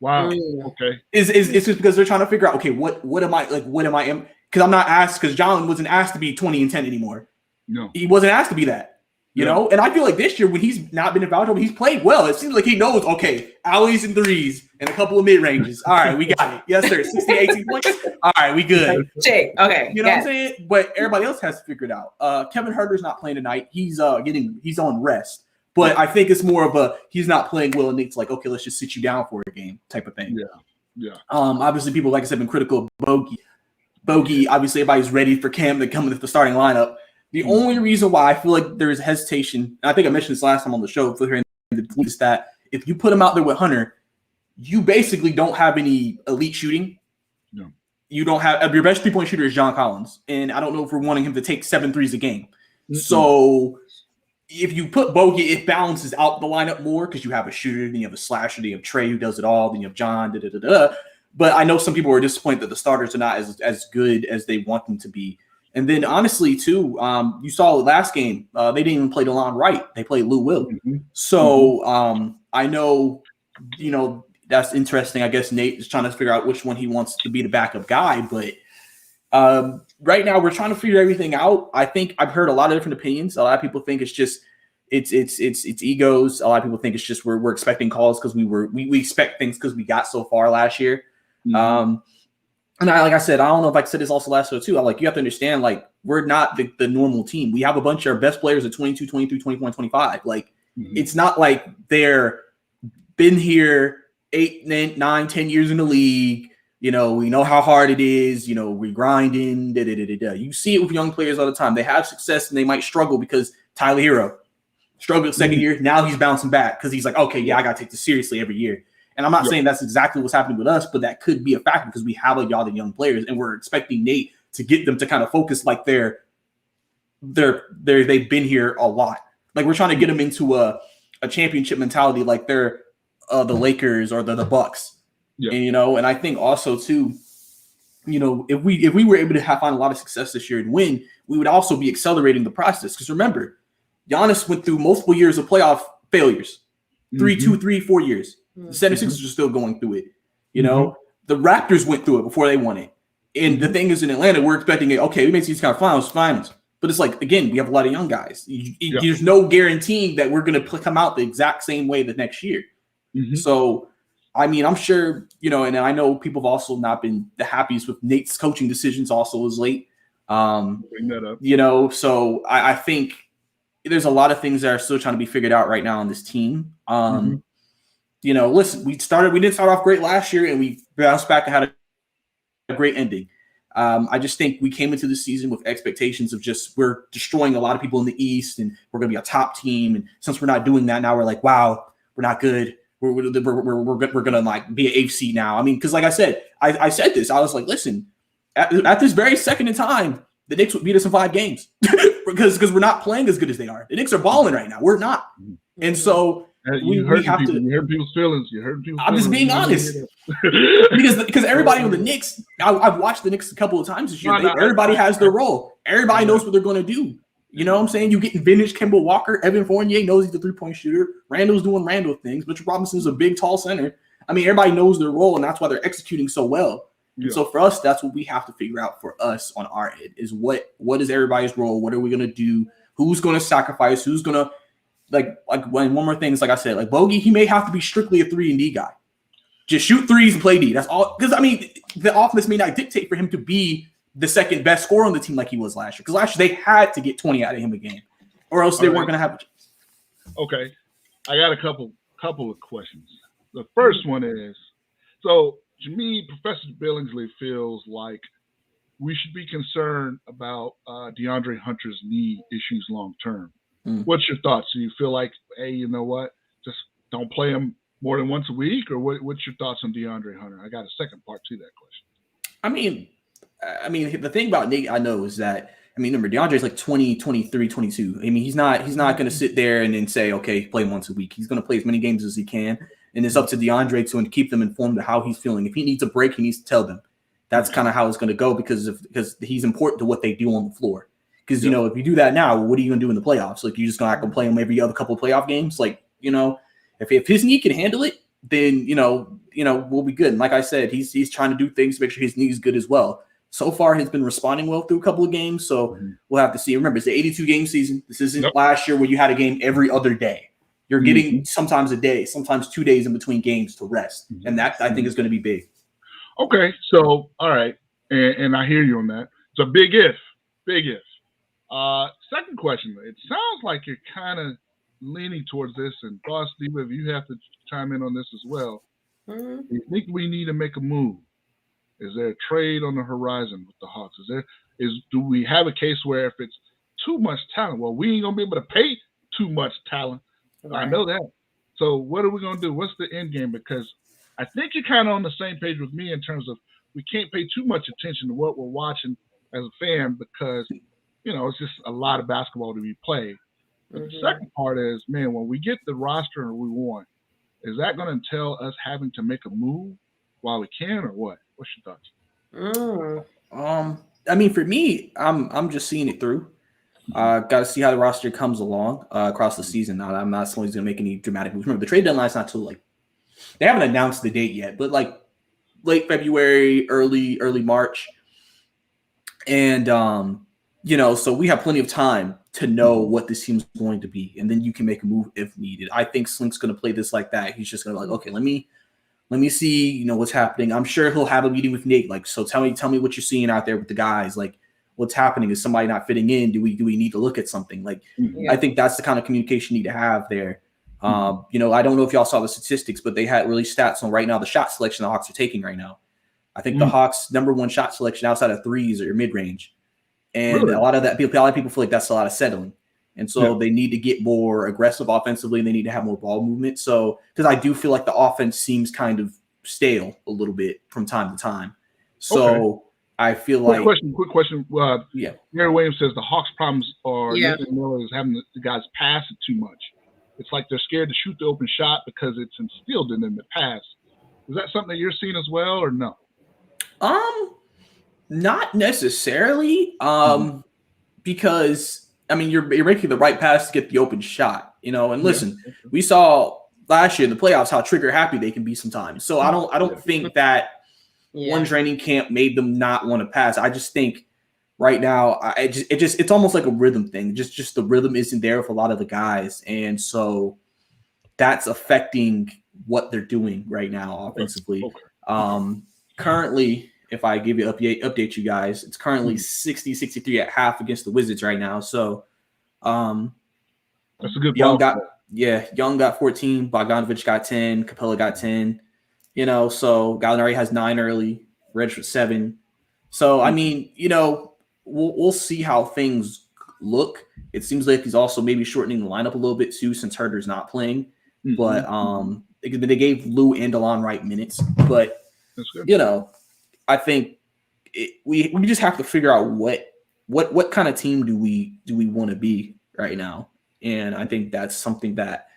Wow. Okay. It's just because they're trying to figure out, okay, what am I because I'm not asked because John wasn't asked to be 20-10 anymore. No, he wasn't asked to be that. You know, and I feel like this year when he's not been involved, he's played well. It seems like he knows, okay, alleys and threes and a couple of mid-ranges. All right, we got it. Yes, sir. 60, 18 points. All right, we good. Check. Okay. You know what I'm saying? But everybody else has to figure it out. Kevin Herter's not playing tonight. He's on rest. But I think it's more of he's not playing well and it's like, okay, let's just sit you down for a game type of thing. Yeah. Yeah. Obviously, people, like I said, been critical of Bogey. Obviously, everybody's ready for Cam to come into the starting lineup. The only reason why I feel like there's hesitation, and I think I mentioned this last time on the show, is that if you put him out there with Hunter, you basically don't have any elite shooting. No. You don't have your best 3-point shooter is John Collins, and I don't know if we're wanting him to take 7 threes a game. Mm-hmm. So if you put Bogey, it balances out the lineup more because you have a shooter, then you have a slasher, then you have Trey who does it all, then you have John. But I know some people are disappointed that the starters are not as good as they want them to be. And then honestly, too, you saw last game, they didn't even play DeLon Wright. They played Lou Will. Mm-hmm. So I know, that's interesting. I guess Nate is trying to figure out which one he wants to be the backup guy. But right now we're trying to figure everything out. I think I've heard a lot of different opinions. A lot of people think it's just it's egos. A lot of people think it's just we're expecting calls because we expect things because we got so far last year. Mm-hmm. And like I said, I don't know if I said this also last show too. You have to understand, we're not the normal team. We have a bunch of our best players at 22, 23, 24, and 25. It's not like they're been here 8, 9, 10 years in the league. We know how hard it is. We're grinding. You see it with young players all the time. They have success and they might struggle because Tyler Hero struggled second year. Now he's bouncing back because he's like, okay, yeah, I got to take this seriously every year. And I'm not saying that's exactly what's happening with us, but that could be a factor because we have y'all the young players, and we're expecting Nate to get them to kind of focus like they've been here a lot. We're trying to get them into a championship mentality, like they're the Lakers or the Bucks. Yeah. And I think also too, if we were able to find a lot of success this year and win, we would also be accelerating the process. Because remember, Giannis went through multiple years of playoff failures, 2, 3, 4 years. The 76ers are still going through it. The Raptors went through it before they won it. And the thing is, in Atlanta, we're expecting it. Okay, we may see these kind of finals. But it's again, we have a lot of young guys. There's no guaranteeing that we're going to come out the exact same way the next year. Mm-hmm. So, I'm sure, and I know people have also not been the happiest with Nate's coaching decisions also as late. Bring that up. So I think there's a lot of things that are still trying to be figured out right now on this team. Listen, we didn't start off great last year and we bounced back and had a great ending. I just think we came into the season with expectations of we're destroying a lot of people in the East and we're going to be a top team. And since we're not doing that now, we're like, wow, we're not good. We're going to be an 8th seed now. Because like I said, I said this. I was like, listen, at this very second in time, the Knicks would beat us in 5 games because we're not playing as good as they are. The Knicks are balling right now. We're not. And so you heard people's feelings. I'm just being honest because everybody on the Knicks, I've watched the Knicks a couple of times this year. Everybody has their role. Everybody knows what they're going to do. You know what I'm saying? You get vintage Kemba Walker. Evan Fournier knows he's a 3-point shooter. Randall's doing Randall things. Mitchell Robinson's a big, tall center. Everybody knows their role, and that's why they're executing so well. Yeah. So for us, that's what we have to figure out for us on our end is what is everybody's role? What are we going to do? Who's going to sacrifice? Who's going to one more thing is, like I said, Bogey, he may have to be strictly a 3-and-D guy. Just shoot threes and play D. That's all. Because, the offense may not dictate for him to be the second best scorer on the team like he was last year. Because last year they had to get 20 out of him a game, or else they weren't going to have a chance. Okay, I got a couple of questions. The first one is, so to me, Professor Billingsley feels like we should be concerned about DeAndre Hunter's knee issues long term. What's your thoughts? Do you feel like, hey, you know what, just don't play him more than once a week, or what's your thoughts on DeAndre Hunter? I got a second part to that question. The thing about Nate, I know, is that, remember, DeAndre's 20, 23, 22. He's not going to sit there and then say, okay, play him once a week. He's going to play as many games as he can. And it's up to DeAndre to keep them informed of how he's feeling. If he needs a break, he needs to tell them. That's kind of how it's going to go because he's important to what they do on the floor. Because, if you do that now, what are you going to do in the playoffs? You're just going to play him every other couple of playoff games? If his knee can handle it, then, we'll be good. And like I said, he's trying to do things to make sure his knee is good as well. So far, he's been responding well through a couple of games, so we'll have to see. Remember, it's the 82-game season. This isn't last year where you had a game every other day. You're getting sometimes a day, sometimes 2 days in between games to rest, and that, I think, is going to be big. Okay, so, all right, and I hear you on that. It's a big if. Second question, it sounds like you're kind of leaning towards this, and Boss Diva, if you have to chime in on this as well. Mm-hmm. Do you think we need to make a move? Is there a trade on the horizon with the Hawks? Do we have a case where if it's too much talent, well, we ain't gonna be able to pay too much talent. Right. I know that. So what are we gonna do? What's the end game? Because I think you're kind of on the same page with me in terms of we can't pay too much attention to what we're watching as a fan because it's just a lot of basketball to be played. But the second part is, man, when we get the roster we want, is that going to entail us having to make a move while we can, or what? What's your thoughts? I mean, for me, I'm just seeing it through. Got to see how the roster comes along across the season. Now, I'm not always going to make any dramatic moves. Remember, the trade deadline's not till they haven't announced the date yet, but late February, early March, and so we have plenty of time to know what this team's going to be, and then you can make a move if needed. I think Slink's going to play this like that. He's just going to okay, let me see, what's happening. I'm sure he'll have a meeting with Nate. So tell me what you're seeing out there with the guys. What's happening? Is somebody not fitting in? Do we need to look at something? I think that's the kind of communication you need to have there. I don't know if y'all saw the statistics, but they had released stats on right now the shot selection the Hawks are taking right now. I think the Hawks' number one shot selection outside of threes or mid range. And a lot of people feel like that's a lot of settling. And so they need to get more aggressive offensively, and they need to have more ball movement. So, because I do feel like the offense seems kind of stale a little bit from time to time. So I feel like quick question. Gary Williams says the Hawks' problems are Nathan Miller is having the guys pass it too much. It's like they're scared to shoot the open shot because it's instilled in them to pass. Is that something that you're seeing as well, or no? Not necessarily. Because I mean, you're making the right pass to get the open shot, and listen, we saw last year in the playoffs how trigger happy they can be sometimes. So I don't think that one training camp made them not want to pass. I just think right now, it's almost like a rhythm thing. Just the rhythm isn't there for a lot of the guys. And so that's affecting what they're doing right now offensively. Currently, if I give you update you guys, it's currently 60-63 at half against the Wizards right now. So that's a good Young got 14, Bogdanovich got 10, Capella got 10. So Gallinari has 9 early, Reddish 7. So I mean, we'll see how things look. It seems like he's also maybe shortening the lineup a little bit too, since Herter's not playing. But they gave Lou and DeLon Wright minutes. But I think we just have to figure out what kind of team do we want to be right now. And I think that's something that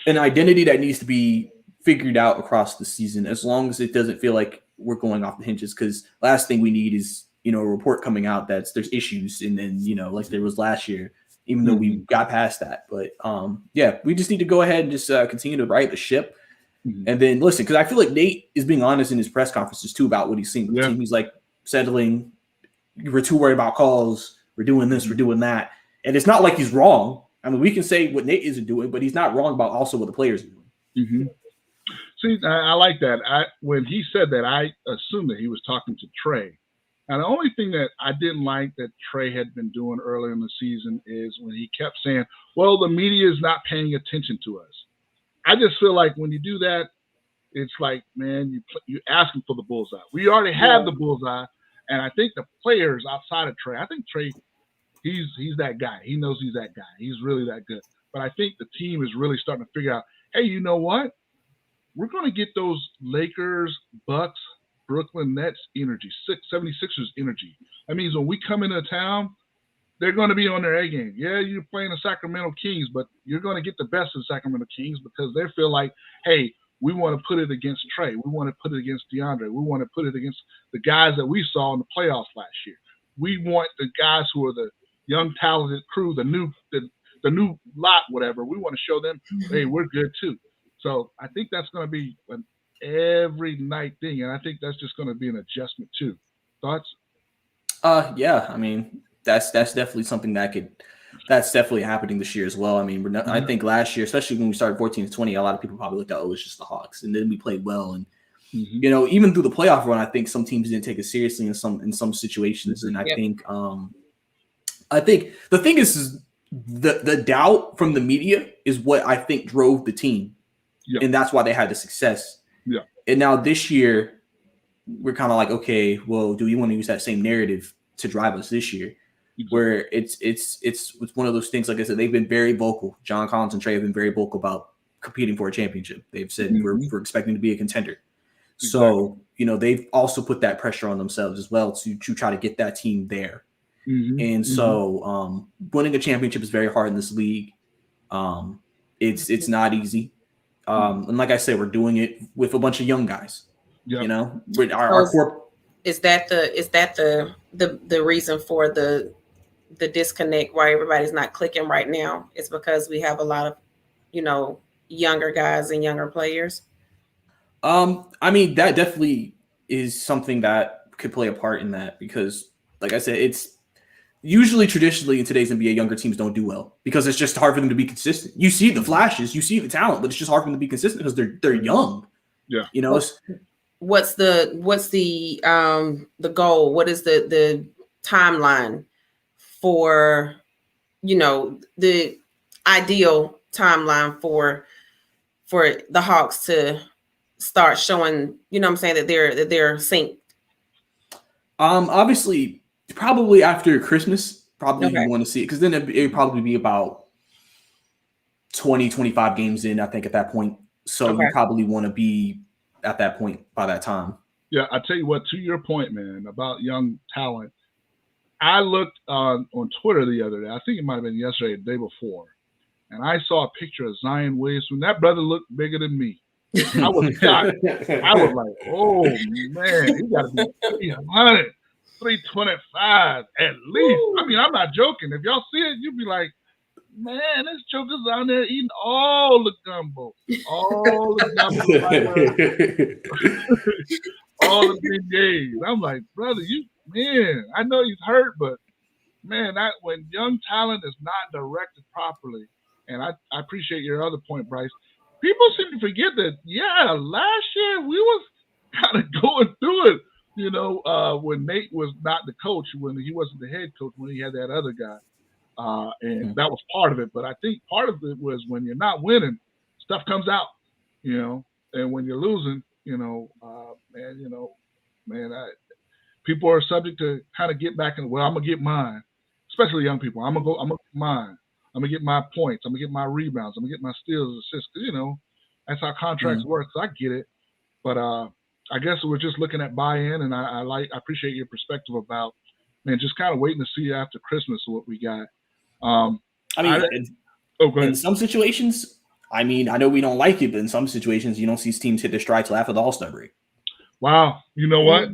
an identity that needs to be figured out across the season, as long as it doesn't feel like we're going off the hinges. Because last thing we need is, a report coming out that there's issues. And then, like there was last year, even though we got past that. But we just need to go ahead and just continue to right the ship. And then listen, because I feel like Nate is being honest in his press conferences too about what he's seeing. Yeah. He's like settling. We're too worried about calls. We're doing this. We're doing that. And it's not like he's wrong. I mean, we can say what Nate isn't doing, but he's not wrong about also what the players are doing. See, I like that. When he said that, I assumed that he was talking to Trey. And the only thing that I didn't like that Trey had been doing earlier in the season is when he kept saying, well, the media is not paying attention to us. I just feel like when you do that, it's like, man, you're asking for the bullseye. We already have the bullseye, and I think the players outside of Trey, I think Trey, he's that guy. He knows he's that guy. He's really that good. But I think the team is really starting to figure out, hey, you know what? We're going to get those Lakers, Bucks, Brooklyn Nets energy, 76ers energy. That means when we come into town, they're going to be on their A game. Yeah, you're playing the Sacramento Kings, but you're going to get the best of the Sacramento Kings because they feel like, hey, we want to put it against Trey. We want to put it against DeAndre. We want to put it against the guys that we saw in the playoffs last year. We want the guys who are the young, talented crew, the new lot, whatever. We want to show them, hey, we're good too. So I think that's going to be an every night thing, and I think that's just going to be an adjustment too. Thoughts? Yeah, I mean, that's definitely something that's definitely happening this year as well. I mean, I think last year, especially when we started 14-20, a lot of people probably looked at, oh, it's just the Hawks, and then we played well. And even through the playoff run, I think some teams didn't take it seriously in some situations. And I think the thing is the doubt from the media is what I think drove the team, and that's why they had the success. Yeah. And now this year, we're kind of like, okay, well, do we want to use that same narrative to drive us this year? Exactly. Where it's one of those things, like I said, they've been very vocal. John Collins and Trey have been very vocal about competing for a championship. They've said we're expecting to be a contender. Exactly. So, they've also put that pressure on themselves as well to try to get that team there. And so winning a championship is very hard in this league. It's not easy. And like I said, we're doing it with a bunch of young guys. Yep. Our core. Is that the reason for the disconnect why everybody's not clicking right now? It's because we have a lot of, younger guys and younger players. I mean, that definitely is something that could play a part in that because, like I said, it's usually traditionally in today's NBA, younger teams don't do well because it's just hard for them to be consistent. You see the flashes, you see the talent, but it's just hard for them to be consistent because they're young. Yeah. What's the goal? What is the timeline for, the ideal timeline for the Hawks to start showing, that they're synced? Obviously, probably after Christmas, you want to see it because then it'd probably be about 20, 25 games in, I think, at that point. So you probably want to be at that point by that time. Yeah, I tell you what, to your point, man, about young talent, I looked on Twitter the other day. I think it might have been yesterday, the day before, and I saw a picture of Zion Williamson. That brother looked bigger than me. I was shocked. I was like, oh, man, he got to be 300, 325 at least. I mean, I'm not joking. If y'all see it, you'll be like, man, this joker's out there eating all the gumbo. All the gumbo. All the big days. I'm like, brother, I know he's hurt, but man, when young talent is not directed properly, and I appreciate your other point, Bryce, people seem to forget that, last year we was kind of going through it, when Nate was not the coach, when he wasn't the head coach, when he had that other guy. And that was part of it. But I think part of it was when you're not winning, stuff comes out, and when you're losing, people are subject to kind of get back in. Well, I'm gonna get mine, especially young people. I'm gonna get mine. I'm gonna get my points. I'm gonna get my rebounds. I'm gonna get my steals, assists. That's how contracts work. So I get it, but I guess we're just looking at buy-in, and I appreciate your perspective about, man, just kind of waiting to see after Christmas what we got. In some situations, I know we don't like it, but in some situations, you don't see teams hit their stride till after the All-Star break. Wow, you know what?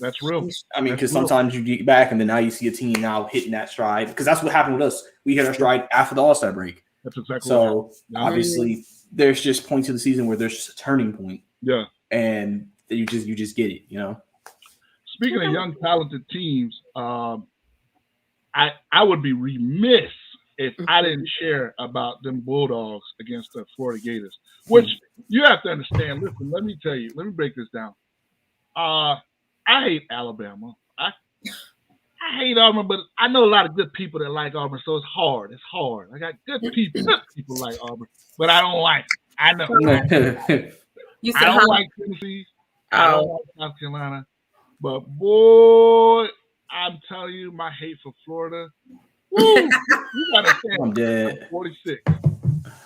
That's real. Because sometimes you get back, and then now you see a team now hitting that stride. Because that's what happened with us. We hit our stride after the All-Star break. That's exactly. So obviously, there's just points of the season where there's just a turning point. Yeah, and you just get it. Speaking of young, talented teams, I would be remiss if I didn't share about them Bulldogs against the Florida Gators, which you have to understand. Listen, let me tell you. Let me break this down. I hate Alabama. I hate Auburn, but I know a lot of good people that like Auburn, so it's hard. It's hard. I got good people like Auburn, but I don't like it. I know. I don't like Tennessee. I don't like South Carolina. But, boy, I'm telling you, my hate for Florida. Woo, you got to stand. I'm dead. 46.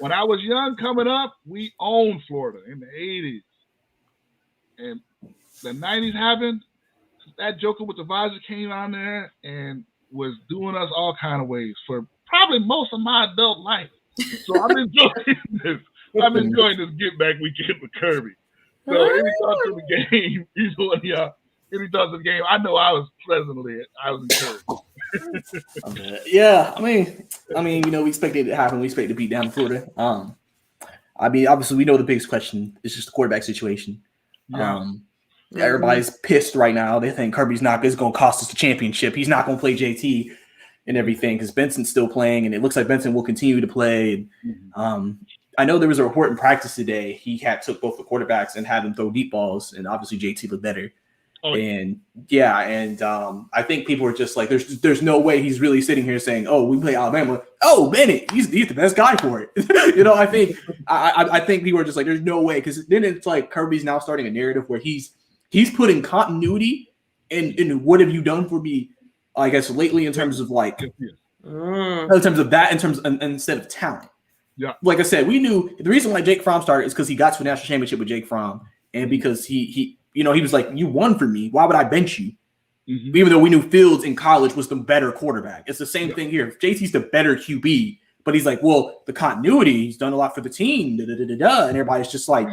When I was young coming up, we owned Florida in the 80s. And the 90s happened. That joker with the visor came on there and was doing us all kind of ways for probably most of my adult life. So I'm enjoying this. I'm enjoying this get back weekend with Kirby. So any thoughts of the game, either one of y'all, any thoughts of the game, I know I was encouraged. Yeah, we expected it to happen. We expected to beat down Florida. Obviously we know the biggest question is just the quarterback situation. Yeah. Everybody's pissed right now. They think Kirby's going to cost us the championship. He's not going to play JT and everything because Benson's still playing, and it looks like Benson will continue to play. I know there was a report in practice today. He took both the quarterbacks and had them throw deep balls, and obviously JT looked better. And I think people are just like, there's no way he's really sitting here saying, "Oh, we play Alabama. Oh, Bennett, he's the best guy for it." I think I think people are just like, there's no way, because then it's like Kirby's now starting a narrative where he's putting continuity in what have you done for me, I guess, lately, in terms of like in terms of that, instead of talent. Yeah, like I said, we knew the reason why Jake Fromm started is because he got to a national championship with Jake Fromm, and because he was like, you won for me. Why would I bench you? Mm-hmm. Even though we knew Fields in college was the better quarterback. It's the same thing here. JT's the better QB, but he's like, well, the continuity, he's done a lot for the team, and everybody's just like,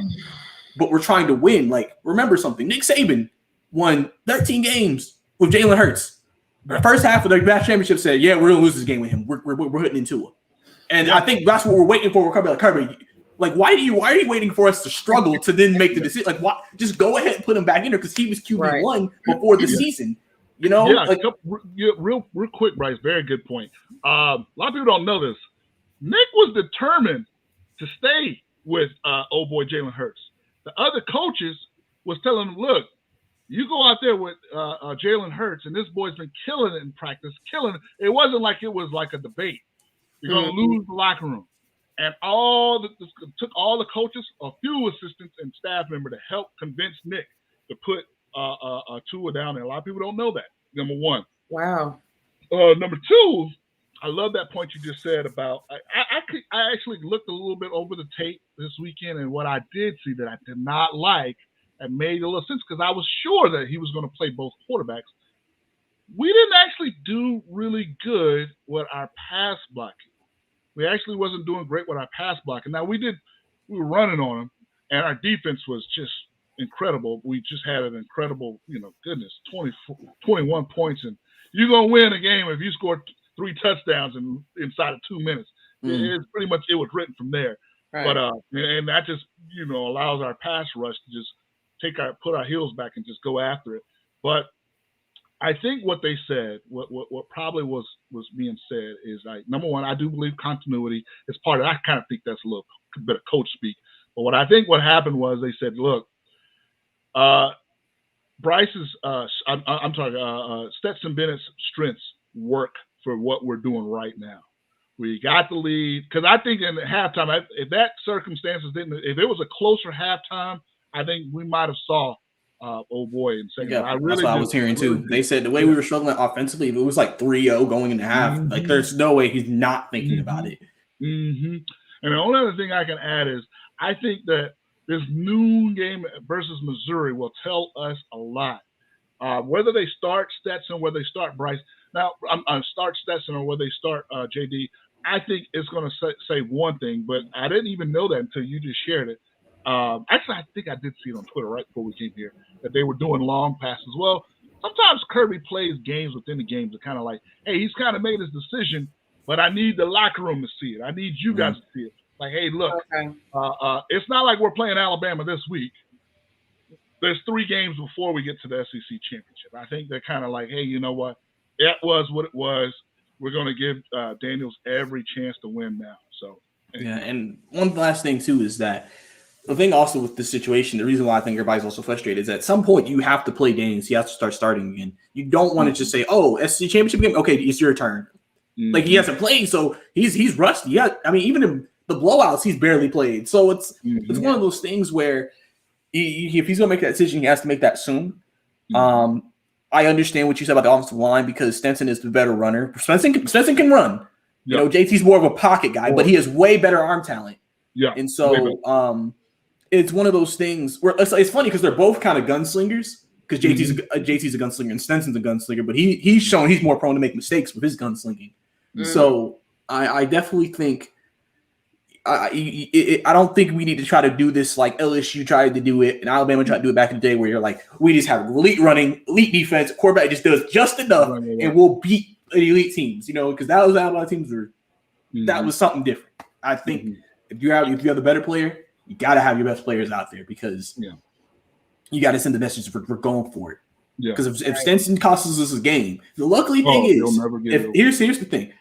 but we're trying to win. Like, remember something. Nick Saban won 13 games with Jalen Hurts. The first half of the national championship said, yeah, we're going to lose this game with him. We're hitting into it. And I think that's what we're waiting for. We're Kirby, like, why are you waiting for us to struggle to then make the decision? Like, why? Just go ahead and put him back in there, because he was QB1 before the season. Real quick, Bryce. Very good point. A lot of people don't know this. Nick was determined to stay with old boy Jalen Hurts. The other coaches was telling him, look, you go out there with Jalen Hurts, and this boy's been killing it in practice, killing it. It wasn't like it was like a debate. You're going to lose the locker room. And took all the coaches, a few assistants and staff member to help convince Nick to put Tua down there. A lot of people don't know that, number one. Wow. Number two, I love that point you just said about I actually looked a little bit over the tape this weekend, and what I did see that I did not like, and made a little sense, because I was sure that he was going to play both quarterbacks. We didn't actually do really good with our pass blocking. We actually wasn't doing great with our pass blocking. Now, we were running on them, and our defense was just incredible. We just had an incredible, 21 points, and you're going to win a game if you score 3 touchdowns inside of 2 minutes. It's pretty much, it was written from there. Right. But and that just, allows our pass rush to just put our heels back and just go after it. But I think what they said, what probably was being said is, like, number one, I do believe continuity is part of it. I kind of think that's a little bit of coach speak. But what I think what happened was they said, look, Bryce's, Stetson Bennett's strengths work for what we're doing right now. We got the lead, because I think in the halftime, if that circumstances if it was a closer halftime, I think we might have saw old boy in second. Yeah, that's what I was hearing too. They said the way we were struggling offensively, if it was like 3-0 going into half, like, there's no way he's not thinking about it. Mm-hmm. And the only other thing I can add is, I think that this noon game versus Missouri will tell us a lot. Whether they start Stetson, whether they start Bryce, now start Stetson or whether they start JD, I think it's going to say one thing, but I didn't even know that until you just shared it. Actually, I think I did see it on Twitter right before we came here, that they were doing long passes. Well, sometimes Kirby plays games within the games that kind of like, hey, he's kind of made his decision, but I need the locker room to see it. I need you guys to see it. Like, hey, look, it's not like we're playing Alabama this week. There's 3 games before we get to the SEC championship. I think they're kind of like, hey, you know what? It was what it was. We're going to give Daniels every chance to win now. So, yeah, and one last thing too is that the thing also with this situation, the reason why I think everybody's also frustrated is at some point you have to play Daniels. You have to start starting again. You don't want to just say, oh, SEC championship game? Okay, it's your turn. Mm-hmm. Like, he hasn't played, so he's rusty. Yeah, I mean, even in the blowouts, he's barely played. So it's one of those things where if he's going to make that decision, he has to make that soon. Mm-hmm. I understand what you said about the offensive line, because Stetson is the better runner. Stetson can run. Yep. JT's more of a pocket guy, but he has way better arm talent. Yeah, and so it's one of those things where it's funny because they're both kind of gunslingers. Because JT's a gunslinger and Stenson's a gunslinger, but he's shown he's more prone to make mistakes with his gunslinging. Mm. So I definitely think I don't think we need to try to do this like LSU tried to do it and Alabama tried to do it back in the day, where you're like, we just have elite running, elite defense, quarterback just does just enough, and we'll beat elite teams. Because that was Alabama teams were that was something different. I think if you have the better player, you got to have your best players out there, because you got to send the message we're going for it. Because if Stenson costs us a game, the luckily thing is, here's the thing.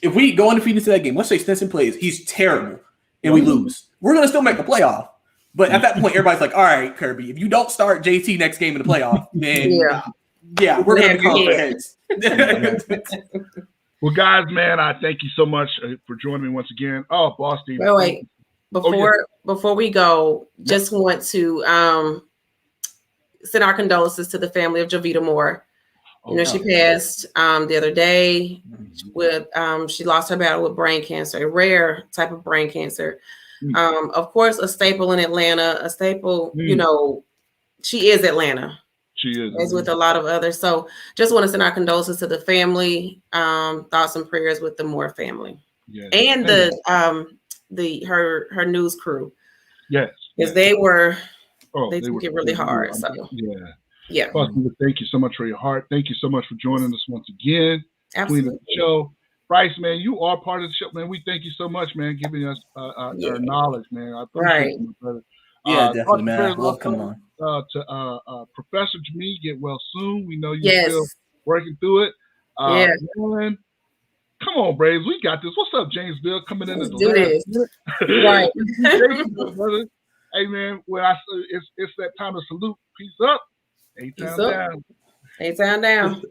If we go undefeated to that game, let's say Stetson plays, he's terrible, and we lose. We're going to still make the playoff. But at that point, everybody's like, all right, Kirby, if you don't start JT next game in the playoff, then we're going to be going for heads. Well, guys, man, I thank you so much for joining me once again. Oh, boss, Steve. Wait. Before we go, just want to send our condolences to the family of Jovita Moore. She passed the other day with she lost her battle with brain cancer, a rare type of brain cancer. Of course, a staple in Atlanta, a staple, she is Atlanta. She is. As with a lot of others. So just want to send our condolences to the family. Thoughts and prayers with the Moore family. Yes. And her news crew. Yes. Because they took it really hard. So yeah. Austin, thank you so much for your heart. Thank you so much for joining us once again. Absolutely. Queen of the show. Bryce, man, you are part of the show, man. We thank you so much, man, giving us our knowledge, man. I appreciate you, brother. Yeah, definitely, man. I love coming on. To Professor Jamie, get well soon. We know you're still working through it. Man, come on, Braves. We got this. What's up, Jamesville? Coming in at the do this. Right. Brother. Hey, man, when it's that time to salute. Peace up. A-Town down. A-Town down.